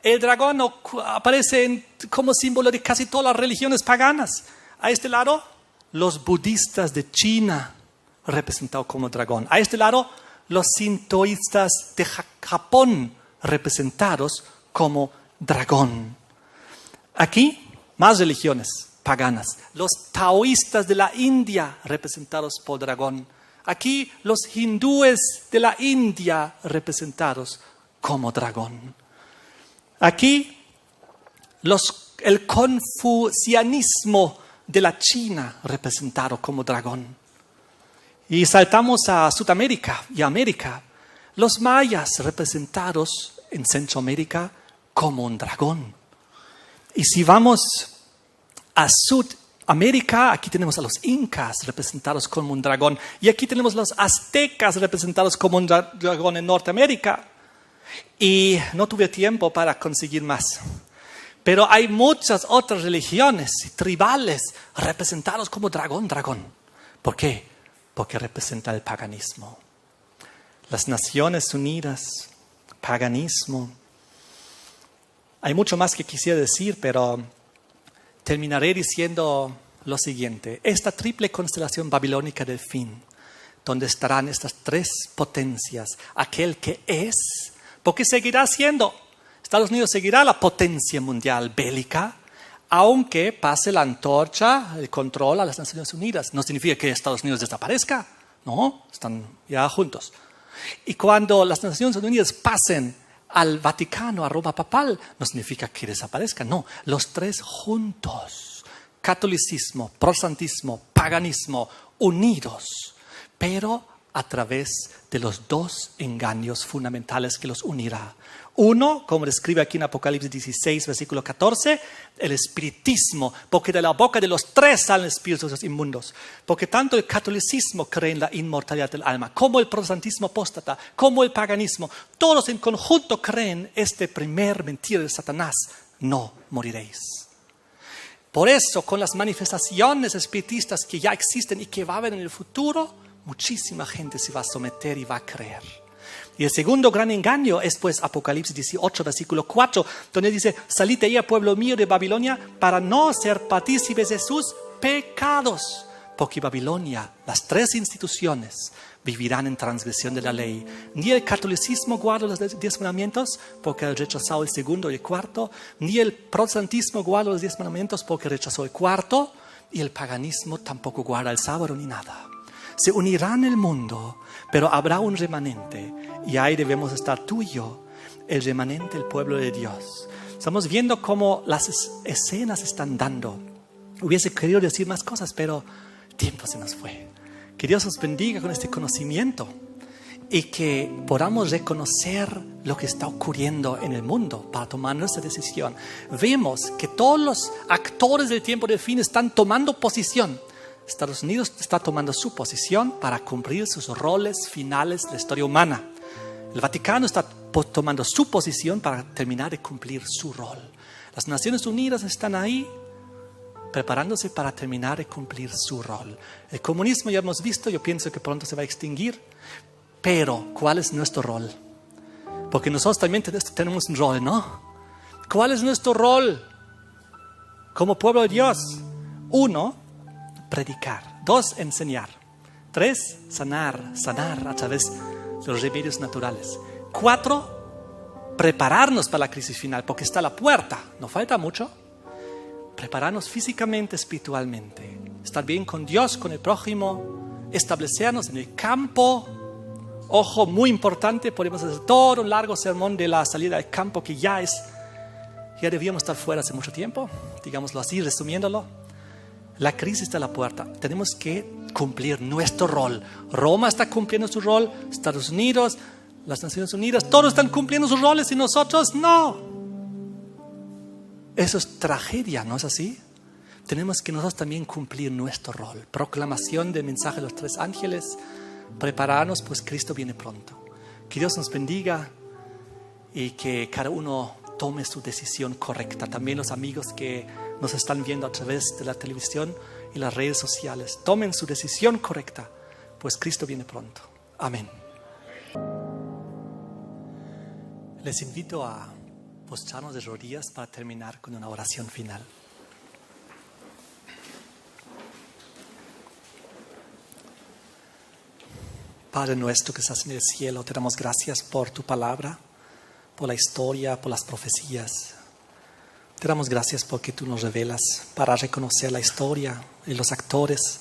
Speaker 1: El dragón aparece como símbolo de casi todas las religiones paganas. A este lado, los budistas de China, representados como dragón. A este lado, los sintoístas de Japón, representados como dragón. Aquí, más religiones paganas. Los taoístas de la India, representados por dragón. Aquí, los hindúes de la India, representados como dragón. Aquí, el confucianismo de la China, representado como dragón. Y saltamos a Sudamérica y América. Los mayas, representados en Centroamérica como un dragón. Y si vamos a Sudamérica, aquí tenemos a los incas representados como un dragón. Y aquí tenemos a los aztecas representados como un dragón en Norteamérica. Y no tuve tiempo para conseguir más. Pero hay muchas otras religiones tribales representados como dragón. ¿Por qué? Porque representa el paganismo. Las Naciones Unidas, paganismo. Hay mucho más que quisiera decir, pero terminaré diciendo lo siguiente. Esta triple constelación babilónica del fin, donde estarán estas 3 potencias, aquel que es, porque seguirá siendo, Estados Unidos seguirá la potencia mundial bélica, aunque pase la antorcha, el control a las Naciones Unidas. No significa que Estados Unidos desaparezca, no, están ya juntos. Y cuando las Naciones Unidas pasen al Vaticano, a Roma papal, no significa que desaparezca, no, los 3 juntos, catolicismo, protestantismo, paganismo, unidos, pero a través de los 2 engaños fundamentales que los unirá. Uno, como describe aquí en Apocalipsis 16, versículo 14, el espiritismo, porque de la boca de los 3 salen espíritus inmundos. Porque tanto el catolicismo cree en la inmortalidad del alma, como el protestantismo apóstata, como el paganismo, todos en conjunto creen esta primer mentira de Satanás: no moriréis. Por eso, con las manifestaciones espiritistas que ya existen y que va a haber en el futuro, muchísima gente se va a someter y va a creer. Y el segundo gran engaño es pues Apocalipsis 18, versículo 4, donde dice: salid de ahí, pueblo mío de Babilonia, para no ser partícipes de sus pecados. Porque Babilonia, las 3 instituciones, vivirán en transgresión de la ley. Ni el catolicismo guarda los 10 mandamientos, porque rechazó el segundo y el cuarto. Ni el protestantismo guarda los 10 mandamientos, porque rechazó el cuarto. Y el paganismo tampoco guarda el sábado ni nada. Se unirán el mundo, pero habrá un remanente. Y ahí debemos estar tú y yo, el remanente, el pueblo de Dios. Estamos viendo cómo las escenas están dando. Hubiese querido decir más cosas, pero el tiempo se nos fue. Que Dios nos bendiga con este conocimiento y que podamos reconocer lo que está ocurriendo en el mundo para tomar nuestra decisión. Vemos que todos los actores del tiempo del fin están tomando posición. Estados Unidos está tomando su posición para cumplir sus roles finales de la historia humana. El Vaticano está tomando su posición para terminar de cumplir su rol. Las Naciones Unidas están ahí preparándose para terminar de cumplir su rol. El comunismo ya hemos visto, yo pienso que pronto se va a extinguir. Pero, ¿cuál es nuestro rol? Porque nosotros también tenemos un rol, ¿no? ¿Cuál es nuestro rol como pueblo de Dios? 1, predicar. 2, enseñar. 3, sanar a través de los remedios naturales. 4, prepararnos para la crisis final, porque está a la puerta, no falta mucho. prepararnos físicamente, espiritualmente, estar bien con Dios, con el prójimo, establecernos en el campo. Ojo, muy importante, podemos hacer todo un largo sermón de la salida del campo que ya debíamos estar fuera hace mucho tiempo, digámoslo así, resumiéndolo. La crisis está a la puerta, tenemos que cumplir nuestro rol. Roma está cumpliendo su rol, Estados Unidos, las Naciones Unidas, todos están cumpliendo sus roles y nosotros no. Eso es tragedia, ¿no es así? Tenemos que nosotros también cumplir nuestro rol. Proclamación del mensaje de los 3 ángeles, prepararnos, pues Cristo viene pronto. Que Dios nos bendiga y que cada uno tome su decisión correcta. También los amigos que nos están viendo a través de la televisión y las redes sociales, tomen su decisión correcta, pues Cristo viene pronto. Amén. Les invito a postrarnos de rodillas para terminar con una oración final. Padre nuestro que estás en el cielo, te damos gracias por tu palabra, por la historia, por las profecías. Te damos gracias porque tú nos revelas para reconocer la historia y los actores.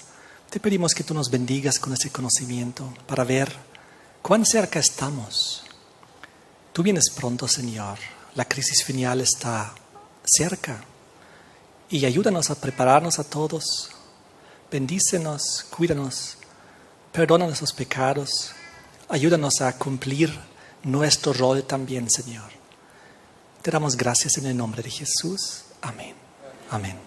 Speaker 1: Te pedimos que tú nos bendigas con ese conocimiento para ver cuán cerca estamos. Tú vienes pronto, Señor. La crisis final está cerca. Y ayúdanos a prepararnos a todos. Bendícenos, cuídanos, perdona nuestros pecados. Ayúdanos a cumplir nuestro rol también, Señor. Te damos gracias en el nombre de Jesús. Amén. Amén.